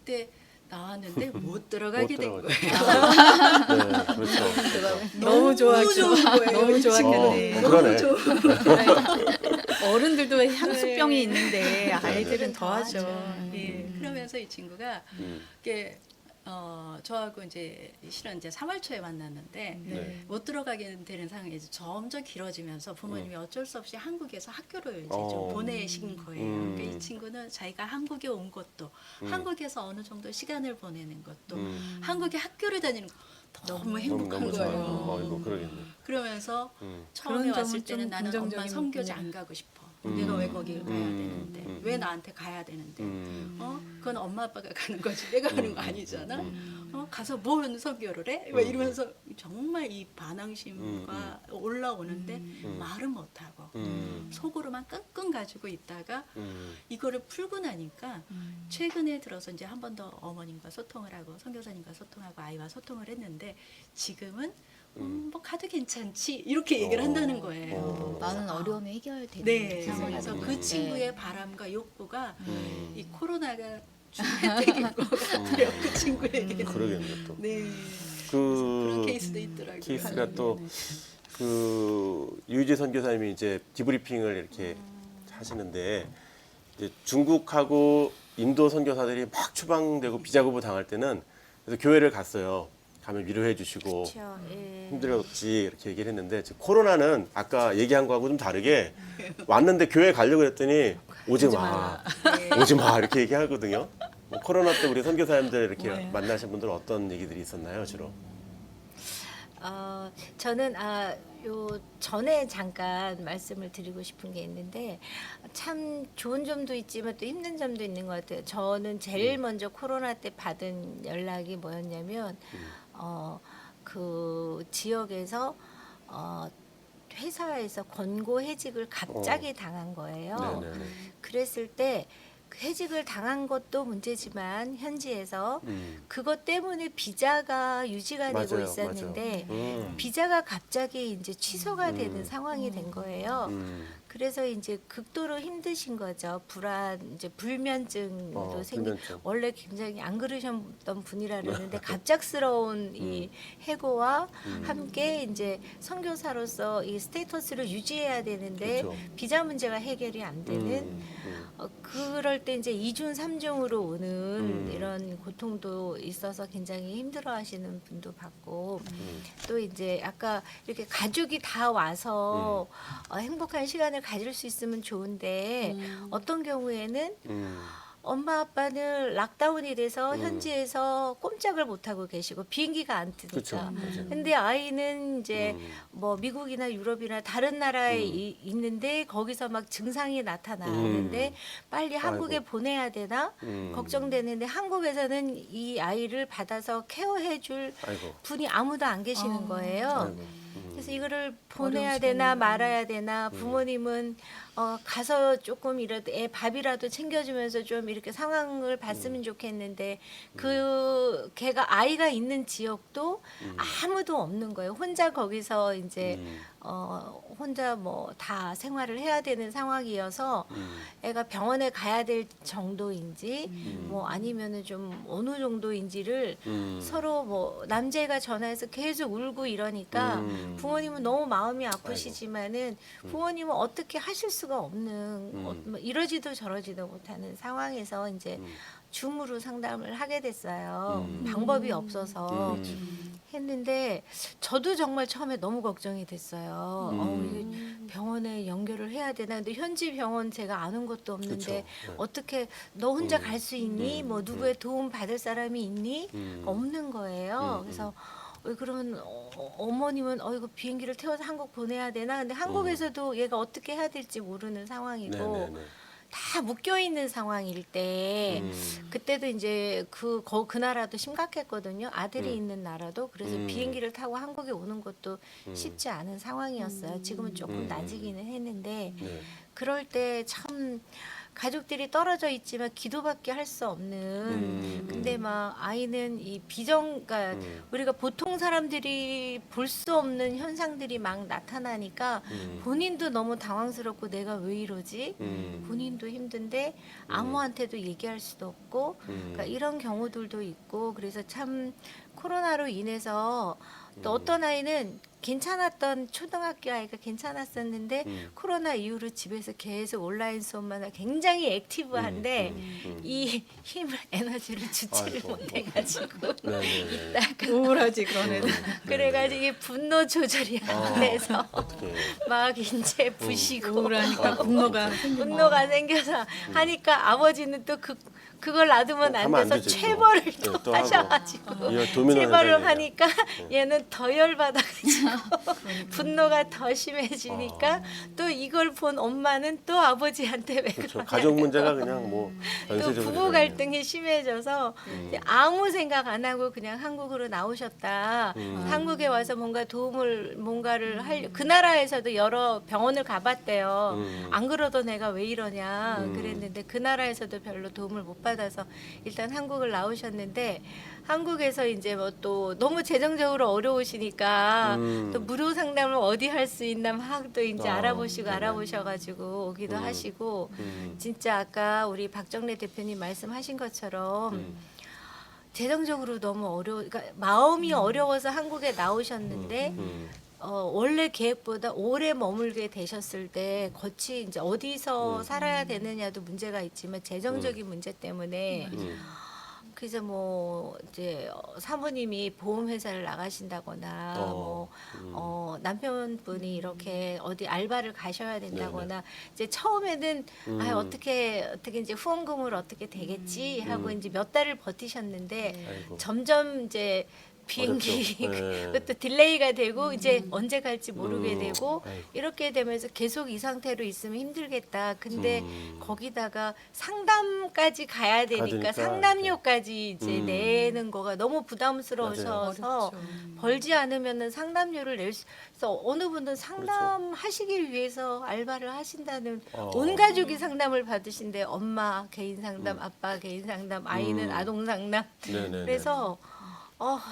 근데 나왔는데 못 들어가게 된 못 거예요. 네, 그렇죠. 너무 좋아하죠. 좋은 거예요. 너무 좋았겠네. 그러네. 어른들도 향수병이 있는데 아이들은 더하죠. 예, 그러면서 이 친구가 이게 저하고 이제 실은 이제 3월 초에 만났는데 네. 못 들어가게 되는 상황이 이제 점점 길어지면서 부모님이 어쩔 수 없이 한국에서 학교를 이제 좀 어. 보내신 거예요. 그러니까 이 친구는 자기가 한국에 온 것도 한국에서 어느 정도 시간을 보내는 것도 한국에 학교를 다니는 거 너무 행복한 너무 거예요. 좋아요. 이거 그러겠네. 그러면서 음. 처음에 그런 왔을 점은 좀 때는 나는 엄마 긍정적인 선교지 부분이네. 안 가고 싶어. 내가 왜 거기를 가야 되는데 왜 나한테 가야 되는데 그건 엄마 아빠가 가는 거지 내가 가는 거 아니잖아. 가서 뭔 선교를 해? 막 이러면서 정말 이 반항심과 올라오는데 말은 못하고 속으로만 끙끙 가지고 있다가 이거를 풀고 나니까 최근에 들어서 이제 한 번 더 어머님과 소통을 하고 선교사님과 소통하고 아이와 소통을 했는데 지금은 뭐 가도 괜찮지 이렇게 얘기를 한다는 거예요. 많은 어려움이 해결되는 네, 상황이 그래서 됐는데. 그 친구의 바람과 욕구가 이 코로나가 준 혜택인 것 같아요. 그 친구에게. 그러겠네 또. 네. 그 그런 케이스도 있더라고요. 케이스가 또 그 유희재 선교사님이 이제 디브리핑을 이렇게 하시는데 이제 중국하고 인도 선교사들이 막 추방되고 비자거부 당할 때는 그래서 교회를 갔어요. 가면 위로해 주시고 그렇죠. 예. 힘들었지 이렇게 얘기를 했는데 지금 코로나는 아까 얘기한 거하고 좀 다르게 왔는데 교회 가려고 했더니 오지 마. 오지 마 이렇게 얘기하거든요. 뭐 코로나 때 우리 선교사님들 이렇게 만나신 분들은 어떤 얘기들이 있었나요, 주로? 저는 요 전에 잠깐 말씀을 드리고 싶은 게 있는데 참 좋은 점도 있지만 또 힘든 점도 있는 것 같아요. 저는 제일 먼저 코로나 때 받은 연락이 뭐였냐면 그 지역에서 회사에서 권고 해직을 갑자기 당한 거예요. 네네네. 그랬을 때 그 해직을 당한 것도 문제지만 현지에서 그것 때문에 비자가 유지가 되고 맞아요, 있었는데 맞아요. 비자가 갑자기 이제 취소가 되는 상황이 된 거예요. 그래서 이제 극도로 힘드신 거죠. 이제 불면증도 생기. 불면증. 원래 굉장히 안 그러셨던 분이라 그러는데 갑작스러운 이 해고와 함께 이제 선교사로서 이 스테이터스를 유지해야 되는데 그렇죠. 비자 문제가 해결이 안 되는. 그럴 때 이제 2중 3중으로 오는 이런 고통도 있어서 굉장히 힘들어하시는 분도 봤고 또 이제 아까 이렇게 가족이 다 와서 행복한 시간을 가질 수 있으면 좋은데 어떤 경우에는 엄마 아빠는 락다운이 돼서 현지에서 꼼짝을 못 하고 계시고 비행기가 안 그렇죠. 뜨니까. 맞아요. 근데 아이는 이제 뭐 미국이나 유럽이나 다른 나라에 있는데 거기서 막 증상이 나타나는데 빨리 한국에 아이고. 보내야 되나 걱정되는데 한국에서는 이 아이를 받아서 케어해줄 아이고. 분이 아무도 안 계시는 거예요. 아이고. 그래서 이거를 보내야 되나 말아야 되나 부모님은 가서 조금이라도 애 밥이라도 챙겨주면서 좀 이렇게 상황을 봤으면 좋겠는데 그 걔가 아이가 있는 지역도 아무도 없는 거예요. 혼자 거기서 이제 혼자 뭐 다 생활을 해야 되는 상황이어서 애가 병원에 가야 될 정도인지 뭐 아니면은 좀 어느 정도인지를 서로 뭐 남자애가 전화해서 계속 울고 이러니까 부모님은 너무 마음이 아프시지만은 부모님은 어떻게 하실 수가 없는 뭐 이러지도 저러지도 못하는 상황에서 이제 줌으로 상담을 하게 됐어요. 방법이 없어서 했는데 저도 정말 처음에 너무 걱정이 됐어요. 이게 병원에 연결을 해야 되나? 근데 현지 병원 제가 아는 것도 없는데 그쵸. 네. 어떻게 너 혼자 갈 수 있니? 뭐 누구의 도움 받을 사람이 있니? 없는 거예요. 그래서 그러면 어머님은 이거 비행기를 태워서 한국 보내야 되나? 근데 한국에서도 얘가 어떻게 해야 될지 모르는 상황이고 네네네. 다 묶여 있는 상황일 때 그때도 이제 그 나라도 심각했거든요. 아들이 있는 나라도. 그래서 비행기를 타고 한국에 오는 것도 쉽지 않은 상황이었어요. 지금은 조금 나아지기는 했는데 네. 그럴 때 참 가족들이 떨어져 있지만 기도밖에 할 수 없는 근데 막 아이는 이 그러니까 우리가 보통 사람들이 볼 수 없는 현상들이 막 나타나니까 본인도 너무 당황스럽고 내가 왜 이러지? 본인도 힘든데 아무한테도 얘기할 수도 없고 그러니까 이런 경우들도 있고 그래서 참 코로나로 인해서 또 어떤 아이는 괜찮았던 초등학교 아이가 괜찮았었는데 코로나 이후로 집에서 계속 온라인 수업만 하고 굉장히 액티브한데 이 힘을 에너지를 주체를 아이고. 못해가지고 네네네. 우울하지 그런 애들. 그래가지고 이 분노 조절이 안 돼서 어떻게? 막 이제 부시고 우울하니까 분노가 생기고. 분노가 생겨서 하니까 아버지는 또 그걸 놔두면 안 하면 안 돼서 되지, 또. 체벌을 네, 또 또 하고. 하셔가지고 이거 도미노 체벌을 현상이에요. 하니까 얘는 더 열받아가지고 분노가 더 심해지니까 또 이걸 본 엄마는 또 아버지한테 왜 그렇죠. 그러냐 가족 문제가 그냥 뭐 또 전세적으로 부부 일어나네요. 갈등이 심해져서 이제 아무 생각 안 하고 그냥 한국으로 나오셨다. 한국에 와서 뭔가를 그 나라에서도 여러 병원을 가봤대요. 안 그러던 애가 왜 이러냐 그랬는데 그 나라에서도 별로 도움을 못 받아서 일단 한국을 나오셨는데 한국에서 이제 뭐 또 너무 재정적으로 어려우시니까 또 무료 상담을 어디 할 수 있나 막 또 이제 알아보시고 네네. 알아보셔가지고 오기도 하시고 진짜 아까 우리 박정래 대표님 말씀하신 것처럼 재정적으로 너무 그러니까 마음이 어려워서 한국에 나오셨는데 원래 계획보다 오래 머물게 되셨을 때 이제 어디서 살아야 되느냐도 문제가 있지만 재정적인 문제 때문에 그래서 뭐 이제 사모님이 보험회사를 나가신다거나 남편분이 이렇게 어디 알바를 가셔야 된다거나 이제 처음에는 어떻게 이제 후원금을 어떻게 되겠지 하고 이제 몇 달을 버티셨는데 아이고. 점점 이제 비행기 어렵죠. 네. 그것도 딜레이가 되고 이제 언제 갈지 모르게 되고 아이고. 이렇게 되면서 계속 이 상태로 있으면 힘들겠다. 근데 거기다가 상담까지 가야 되니까 되니까 상담료까지 이제 내는 거가 너무 맞아요. 부담스러워서 어렵죠. 벌지 않으면은 상담료를 그래서 어느 분은 상담하시기 위해서 알바를 하신다는 온 가족이 상담을 받으신데 엄마 개인 상담, 아빠 개인 상담, 아이는 아동 상담. 네네네. 그래서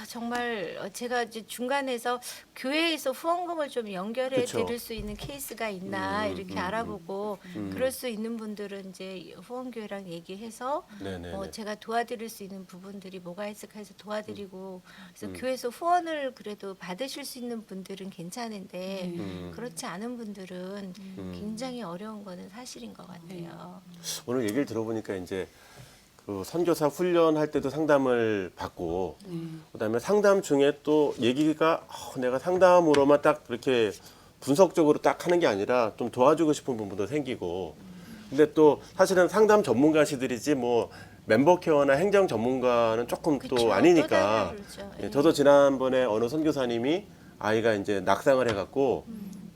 정말 제가 이제 중간에서 교회에서 후원금을 좀 연결해 그쵸. 드릴 수 있는 케이스가 있나 이렇게 알아보고 그럴 수 있는 분들은 이제 후원교회랑 얘기해서 네네네. 제가 도와드릴 수 있는 부분들이 뭐가 있을까 해서 도와드리고 그래서 교회에서 후원을 그래도 받으실 수 있는 분들은 괜찮은데 그렇지 않은 분들은 굉장히 어려운 거는 사실인 것 같아요. 오늘 얘기를 들어보니까 이제 그 선교사 훈련할 때도 상담을 받고 그다음에 상담 중에 또 얘기가 내가 상담으로만 딱 그렇게 분석적으로 딱 하는 게 아니라 좀 도와주고 싶은 부분도 생기고 근데 또 사실은 상담 전문가시들이지 뭐 멤버 케어나 행정 전문가는 조금 그쵸, 또 아니니까 또 다르죠. 예, 예. 저도 지난번에 어느 선교사님이 아이가 이제 낙상을 해갖고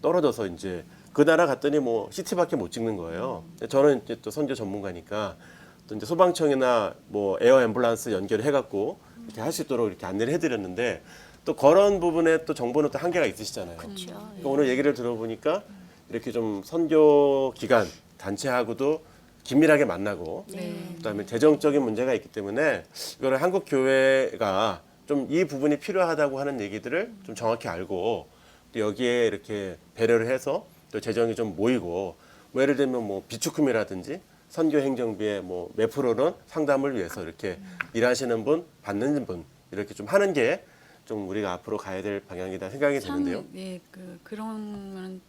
떨어져서 이제 그 나라 갔더니 뭐 CT밖에 못 찍는 거예요. 저는 이제 또 선교 전문가니까 또 이제 소방청이나 뭐 에어 앰뷸런스 연결을 해갖고 이렇게 할 수 있도록 이렇게 안내를 해드렸는데 또 그런 부분에 또 정보는 또 한계가 있으시잖아요. 그렇죠. 그러니까 오늘 얘기를 들어보니까 이렇게 좀 선교 기관 단체하고도 긴밀하게 만나고 그다음에 재정적인 문제가 있기 때문에 이거를 한국 교회가 좀 이 부분이 필요하다고 하는 얘기들을 좀 정확히 알고 또 여기에 이렇게 배려를 해서 또 재정이 좀 모이고 뭐 예를 들면 뭐 비축금이라든지 선교 행정비의 뭐 몇 프로는 상담을 위해서 이렇게 일하시는 분, 받는 분 이렇게 좀 하는 게 좀 우리가 앞으로 가야 될 방향이다 생각이 드는데요. 예, 그러면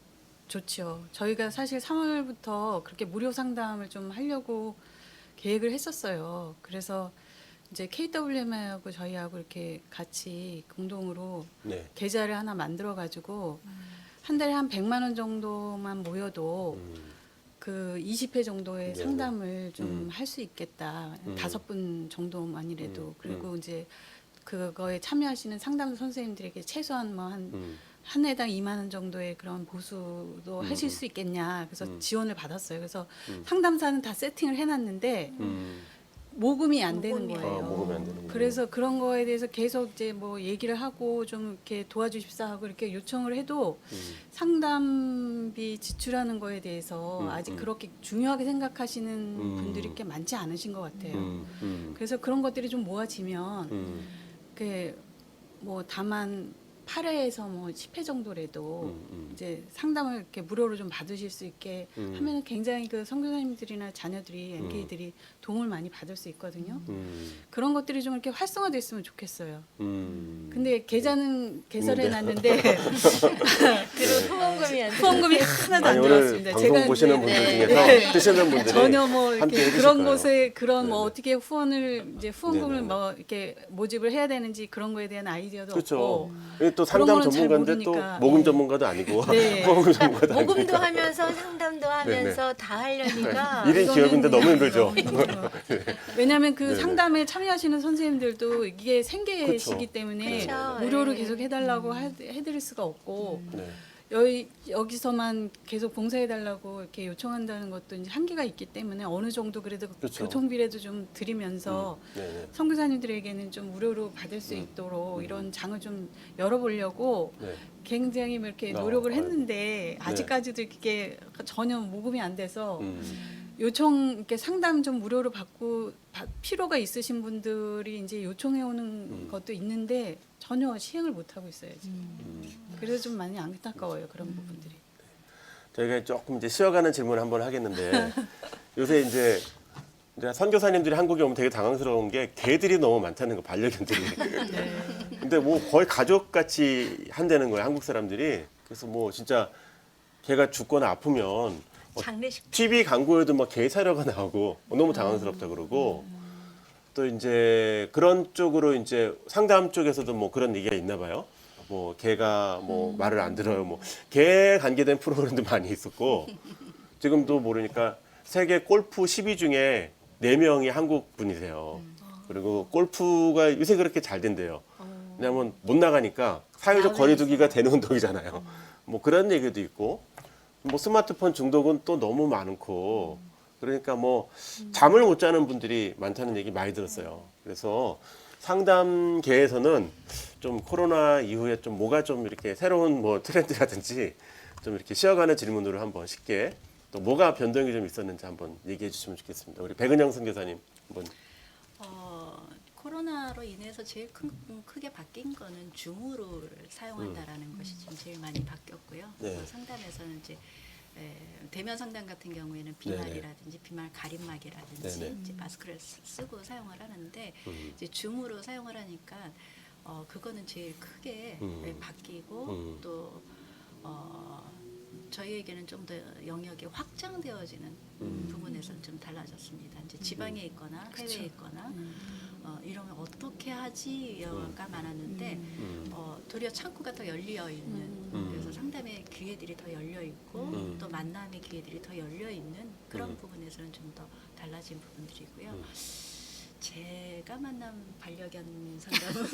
좋죠. 저희가 사실 3월부터 그렇게 무료 상담을 좀 하려고 계획을 했었어요. 그래서 이제 KWM하고 저희하고 이렇게 같이 공동으로 네. 계좌를 하나 만들어 가지고 한 달에 한 100만 원 정도만 모여도 그 20회 정도의 네네. 상담을 좀 할 수 있겠다. 5분 정도만이라도. 그리고 이제 그거에 참여하시는 상담 선생님들에게 최소한 뭐 한 한 해당 2만 원 정도의 그런 보수도 하실 수 있겠냐. 그래서 지원을 받았어요. 그래서 상담사는 다 세팅을 해놨는데 모금이 안 되는 모금이 거예요. 모금이 안 되는군요. 그래서 그런 거에 대해서 계속 이제 뭐 얘기를 하고 좀 이렇게 도와주십사 하고 이렇게 요청을 해도 상담비 지출하는 거에 대해서 아직 그렇게 중요하게 생각하시는 분들이 꽤 많지 않으신 것 같아요. 그래서 그런 것들이 좀 모아지면 그 뭐 다만 8회에서 뭐 10회 정도라도 이제 상담을 이렇게 무료로 좀 받으실 수 있게 하면은 굉장히 그 선교사님들이나 자녀들이 MK들이 도움을 많이 받을 수 있거든요. 그런 것들이 좀 이렇게 활성화됐으면 좋겠어요. 근데 계좌는 개설해 놨는데 후원금이 안 후원금이 하나도 아니 안 오늘 들어왔습니다. 방송 보시는 분들 중에서 네. 뜨시는 분들이 전혀 뭐 함께 이렇게 해주실 그런 거예요. 곳에 그런 뭐 네네. 어떻게 후원을 이제 후원금을 네네. 뭐 이렇게 모집을 해야 되는지 그런 거에 대한 아이디어도 그렇죠. 없고 이게 또 그런 상담 거는 잘 전문가인데 또 모르니까. 모금 네. 전문가도 아니고 네. 후원금 전문가도 아니고 모금도 하면서 상담도 하면서 다 하려니까 1인 기업인데 너무 힘들죠. 왜냐하면 그 네네. 상담에 참여하시는 선생님들도 이게 생계시기 그쵸. 때문에 그쵸. 무료로 네. 계속 해달라고 해드릴 수가 없고 네. 여기서만 계속 봉사해달라고 이렇게 요청한다는 것도 이제 한계가 있기 때문에 어느 정도 그래도 그쵸. 교통비라도 좀 드리면서 네. 선교사님들에게는 좀 무료로 받을 수 있도록 이런 장을 좀 열어보려고 네. 굉장히 이렇게 아, 노력을 아이고. 했는데 아직까지도 이게 전혀 모금이 안 돼서 음. 요청 이렇게 상담 좀 무료로 받고 필요가 있으신 분들이 이제 요청해 오는 것도 있는데 전혀 시행을 못 하고 있어요. 지금. 그래서 좀 많이 안타까워요 그런 부분들이. 저희가 조금 이제 쉬어가는 질문을 한번 하겠는데 요새 이제 선교사님들이 한국에 오면 되게 당황스러운 게 개들이 너무 많다는 거, 반려견들이. 근데 뭐 거의 가족같이 한다는 거예요, 한국 사람들이. 그래서 뭐 진짜 개가 죽거나 아프면 뭐 장례식 TV 광고에도 막 개 사료가 나오고 너무 당황스럽다 그러고 또 이제 그런 쪽으로 이제 상담 쪽에서도 뭐 그런 얘기가 있나 봐요. 뭐 개가 뭐 말을 안 들어요. 뭐 개 관계된 프로그램도 많이 있었고 지금도 모르니까 세계 골프 10위 중에 4명이 한국 분이세요. 그리고 골프가 요새 그렇게 잘 된대요. 왜냐하면 못 나가니까 사회적 거리두기가 되는 운동이잖아요. 뭐 그런 얘기도 있고 뭐 스마트폰 중독은 또 너무 많고 그러니까 뭐 잠을 못 자는 분들이 많다는 얘기 많이 들었어요. 그래서 상담계에서는 좀 코로나 이후에 좀 뭐가 좀 이렇게 새로운 뭐 트렌드라든지 좀 이렇게 쉬어가는 질문으로 한번 쉽게 또 뭐가 변동이 좀 있었는지 한번 얘기해 주시면 좋겠습니다. 우리 백은영 선교사님 한번. 코로나로 인해서 제일 크게 바뀐 거는 줌으로를 사용한다라는 것이 지금 제일 많이 바뀌었고요. 네. 상담에서는 이제 대면 상담 같은 경우에는 비말이라든지 비말 가림막이라든지 네네. 이제 마스크를 쓰고 사용을 하는데 이제 줌으로 사용을 하니까 그거는 제일 크게 바뀌고 또 저희에게는 좀 더 영역이 확장되어지는 부분에서는 좀 달라졌습니다. 이제 지방에 있거나 해외에 있거나 이러면 어떻게 하지가 많았는데 도리어 창구가 더 열려 있는 그래서 상담의 기회들이 더 열려 있고 또 만남의 기회들이 더 열려 있는 그런 부분에서는 좀 더 달라진 부분들이고요. 제가 만난 반려견 상담은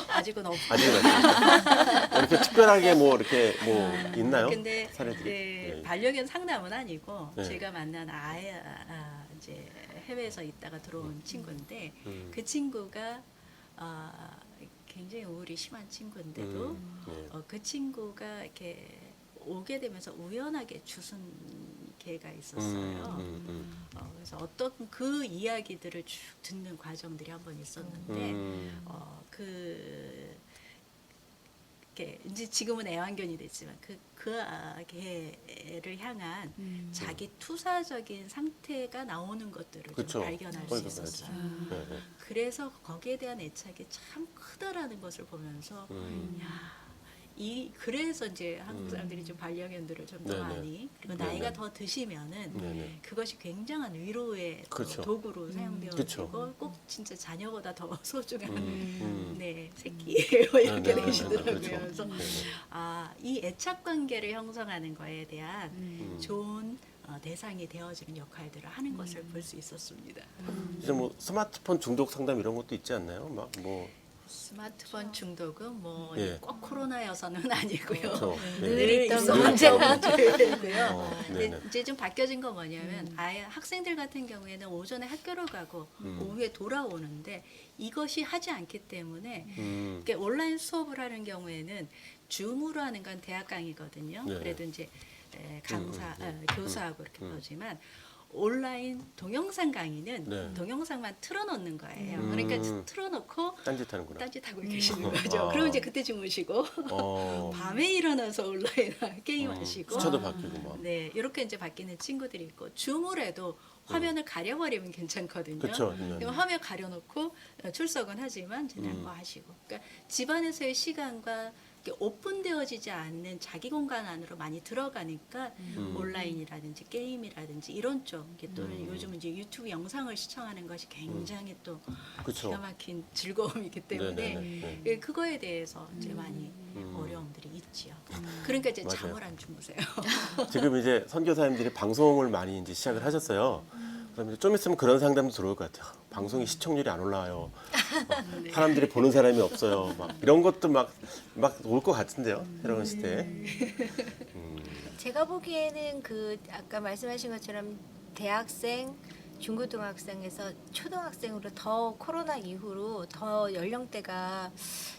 아직은 없고 아직은 없습니다. 이렇게 특별하게 뭐 이렇게 뭐 있나요? 근데 사례들이. 네, 반려견 상담은 아니고 네. 제가 만난 이제 해외에서 있다가 들어온 친구인데 그 친구가 굉장히 우울이 심한 친구인데도 네. 그 친구가 이렇게 오게 되면서 우연하게 주순 개가 있었어요. 그래서 어떤 그 이야기들을 쭉 듣는 과정들이 한 번 있었는데 이렇게 이제 지금은 애완견이 됐지만 그 개를 향한 자기 투사적인 상태가 나오는 것들을 그쵸. 좀 발견할 수 거기서 있었어요. 네, 네. 그래서 거기에 대한 애착이 참 크다라는 것을 보면서 야, 그래서 이제 한국 사람들이 좀 반려견들을 좀 더 네네. 많이 그리고 네네. 나이가 더 드시면은 네네. 그것이 굉장한 위로의 그쵸. 도구로 사용되어지고 그쵸. 꼭 진짜 자녀보다 더 소중한 네 새끼 네네. 이렇게 네네. 되시더라고요. 그렇죠. 그래서 이 애착 관계를 형성하는 거에 대한 좋은 대상이 되어지는 역할들을 하는 것을 볼 수 있었습니다. 이제 뭐 스마트폰 중독 상담 이런 것도 있지 않나요? 막 뭐 스마트폰 중독은 뭐 예. 꼭 코로나여서는 아니고요. 그렇죠. 늘 네. 있던 있었던 문제가. 문제고요. 네네. 근데 이제 좀 바뀌어진 건 뭐냐면 아예 학생들 같은 경우에는 오전에 학교를 가고 오후에 돌아오는데 이것이 하지 않기 때문에 이렇게 온라인 수업을 하는 경우에는 줌으로 하는 건 대학 강의거든요. 네. 그래도 이제 강사, 교수하고 이렇게 보지만 온라인 동영상 강의는 네. 동영상만 틀어놓는 거예요. 그러니까 틀어놓고 딴짓하는구나. 딴짓하고 계시는 거죠. 그럼 이제 그때 주무시고 어, 밤에 일어나서 온라인 게임 하시고 수차도 바뀌고 막. 네 이렇게 이제 바뀌는 친구들이 있고 줌을 해도 화면을 가려버리면 괜찮거든요. 그쵸. 그럼 화면 가려놓고 출석은 하지만 이제 딴거 하시고. 그러니까 집안에서의 시간과 이렇게 오픈되어지지 않는 자기 공간 안으로 많이 들어가니까 온라인이라든지 게임이라든지 이런 쪽, 이게 또 요즘은 이제 유튜브 영상을 시청하는 것이 굉장히 또 그쵸. 기가 막힌 즐거움이기 때문에 네네네. 예, 그거에 대해서 이제 많이 어려움들이 있지요. 그러니까 이제 맞아요. 잠을 안 주무세요. 지금 이제 선교사님들이 방송을 많이 이제 시작을 하셨어요. 그럼 이제 좀 있으면 그런 상담도 들어올 것 같아요. 방송이 시청률이 안 올라와요. 막 사람들이 보는 사람이 없어요. 막 이런 것도 막 올 것 같은데요. 새로운 시대에. 제가 보기에는 그 아까 말씀하신 것처럼 대학생, 중고등학생에서 초등학생으로 더 코로나 이후로 더 연령대가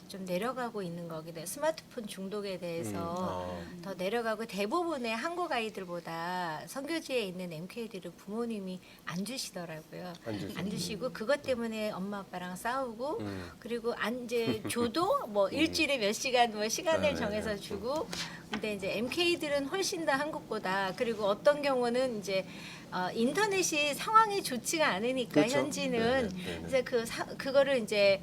좀 내려가고 있는 거기 때문에 스마트폰 중독에 대해서 더 내려가고 대부분의 한국 아이들보다 선교지에 있는 MK들은 부모님이 안 주시더라고요. 안 주시고 그것 때문에 엄마 아빠랑 싸우고 그리고 안 이제 줘도 뭐 일주일에 몇 시간 뭐 시간을 정해서 주고 근데 이제 MK들은 훨씬 더 한국보다 그리고 어떤 경우는 이제 인터넷이 상황이 좋지가 않으니까 그렇죠. 현지는 네네. 이제 그거를 이제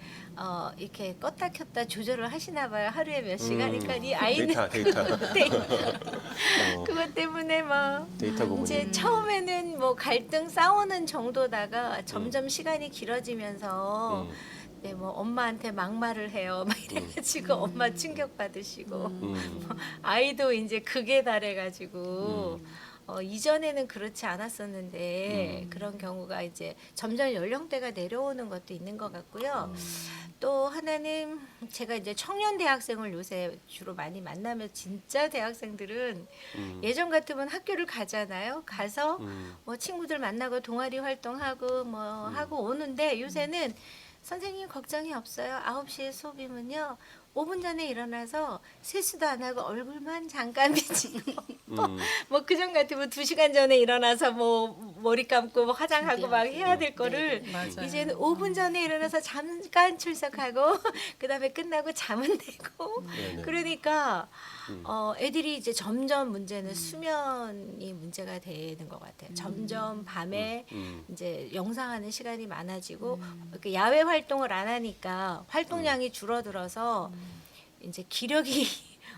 이렇게 껐다 켰다 조절을 하시나 봐요. 하루에 몇 시간. 그러니까 이 아이는 데이터. 그것 때문에 막 데이터 고문이. 이제 처음에는 뭐 갈등 싸우는 정도다가 점점 시간이 길어지면서 네, 뭐 엄마한테 막말을 해요. 막 이래가지고 엄마 충격 받으시고 아이도 이제 극에 달해가지고 이전에는 그렇지 않았었는데 그런 경우가 이제 점점 연령대가 내려오는 것도 있는 것 같고요. 또 하나는 제가 이제 청년 대학생을 요새 주로 많이 만나면 진짜 대학생들은 예전 같으면 학교를 가잖아요. 가서 뭐 친구들 만나고 동아리 활동하고 뭐 하고 오는데 요새는 선생님 걱정이 없어요. 9시에 수업이면요. 5분 전에 일어나서 세수도 안 하고 얼굴만 잠깐 비치고 뭐 그전 같으면 2시간 전에 일어나서 뭐 머리 감고 뭐 화장하고 막 해야 될 거를 맞아요. 이제는 5분 전에 일어나서 잠깐 출석하고 그다음에 끝나고 자면 되고 네네. 그러니까 애들이 이제 점점 문제는 수면이 문제가 되는 것 같아요. 점점 밤에 이제 영상하는 시간이 많아지고 이렇게 야외 활동을 안 하니까 활동량이 줄어들어서 이제 기력이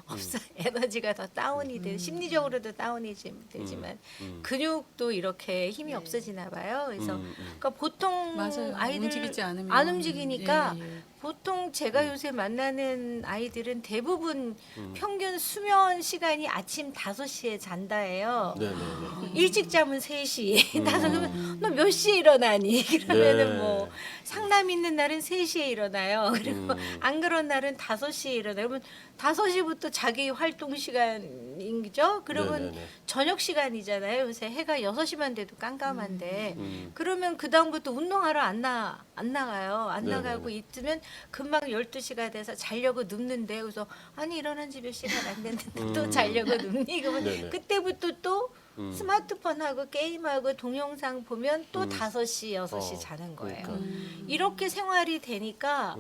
없어 에너지가 더 다운이 돼 심리적으로도 다운이 되지만 근육도 이렇게 힘이 없어지나 봐요. 그래서 그러니까 보통 맞아요. 아이들 움직이지 않으면 안 움직이니까 예, 예. 보통 제가 요새 만나는 아이들은 대부분 평균 수면 시간이 아침 5시에 잔다예요. 네네네. 일찍 자면 3시. 나서 그러면 너 몇 시에 일어나니? 그러면은 네. 뭐 상담 있는 날은 3시에 일어나요. 그리고 안 그런 날은 5시에 일어나요. 그러면 5시부터 자기 활동 시간이죠. 그러면 네네네. 저녁 시간이잖아요. 요새 해가 6시만 돼도 깜깜한데. 그러면 그다음부터 운동하러 안 나가요. 안 네네네. 나가고 있으면 금방 12시가 돼서 자려고 눕는데 그래서 아니 일어난 지 몇 시간 안 됐는데 또 자려고 눕니? 그러면 네네. 그때부터 또 스마트폰하고 게임하고 동영상 보면 또 5시, 6시 자는 거예요. 그러니까. 이렇게 생활이 되니까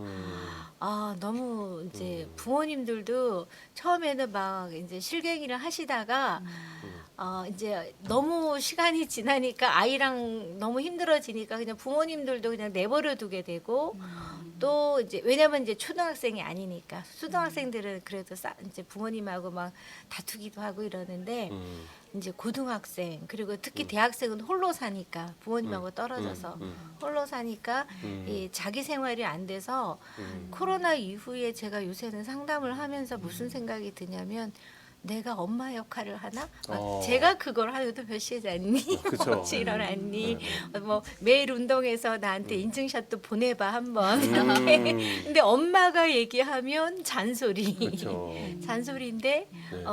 아 너무 이제 부모님들도 처음에는 막 이제 실갱이를 하시다가 이제 너무 시간이 지나니까 아이랑 너무 힘들어지니까 그냥 부모님들도 그냥 내버려 두게 되고 또 이제 왜냐면 이제 초등학생이 아니니까 초등학생들은 그래도 이제 부모님하고 막 다투기도 하고 이러는데 이제 고등학생 그리고 특히 대학생은 홀로 사니까 부모님하고 떨어져서 홀로 사니까 이 자기 생활이 안 돼서 코로나 이후에 제가 요새는 상담을 하면서 무슨 생각이 드냐면 내가 엄마 역할을 하나? 어. 제가 그걸 하여도 몇 시에 잤니? 그쵸. 몇 시에 일어났니? 네, 뭐 매일 운동해서 나한테 인증샷도 보내봐 한번. 근데 음. 엄마가 얘기하면 잔소리. 그렇죠. 잔소리인데 네.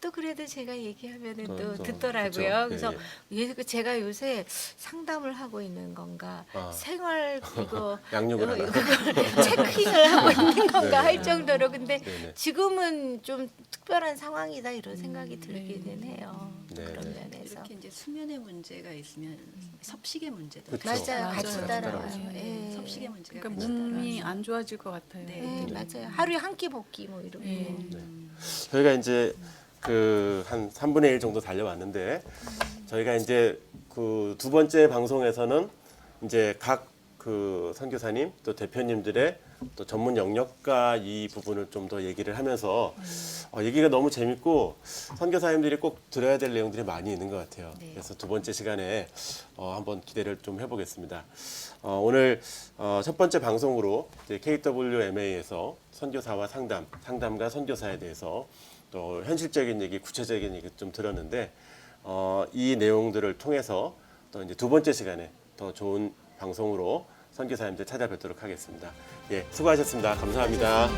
또 그래도 제가 얘기하면은 또, 또 또, 듣더라고요. 그쵸. 그래서 예, 제가 요새 상담을 하고 있는 건가, 아. 생활 이거 양육을 하나. 그걸 체킹을 하고 있는 건가 네네. 할 정도로. 근데 네네. 지금은 좀 특별한 상황이다 이런 생각이 들기는 해요. 네, 그런 네. 면에서. 이렇게 이제 수면의 문제가 있으면 섭식의 문제도 그쵸. 맞아요. 맞아요. 같이 따라와요. 따라오죠. 예. 섭식의 문제가 그러니까 같이 몸이 따라와서. 안 좋아질 것 같아요. 네. 네, 맞아요. 하루에 한 끼 먹기 뭐 이런 예. 거. 저희가 이제 그 한 3분의 1 정도 달려왔는데 저희가 이제 그 두 번째 방송에서는 이제 각 그 선교사님 또 대표님들의 또 전문 영역과 이 부분을 좀 더 얘기를 하면서 얘기가 너무 재밌고 선교사님들이 꼭 들어야 될 내용들이 많이 있는 것 같아요. 네. 그래서 두 번째 시간에 한번 기대를 좀 해보겠습니다. 오늘 첫 번째 방송으로 이제 KWMA에서 선교사와 상담과 선교사에 대해서 또 현실적인 얘기, 구체적인 얘기 좀 들었는데 이 내용들을 통해서 또 이제 두 번째 시간에 더 좋은 방송으로 선교사님들 찾아뵙도록 하겠습니다. 예, 수고하셨습니다. 감사합니다.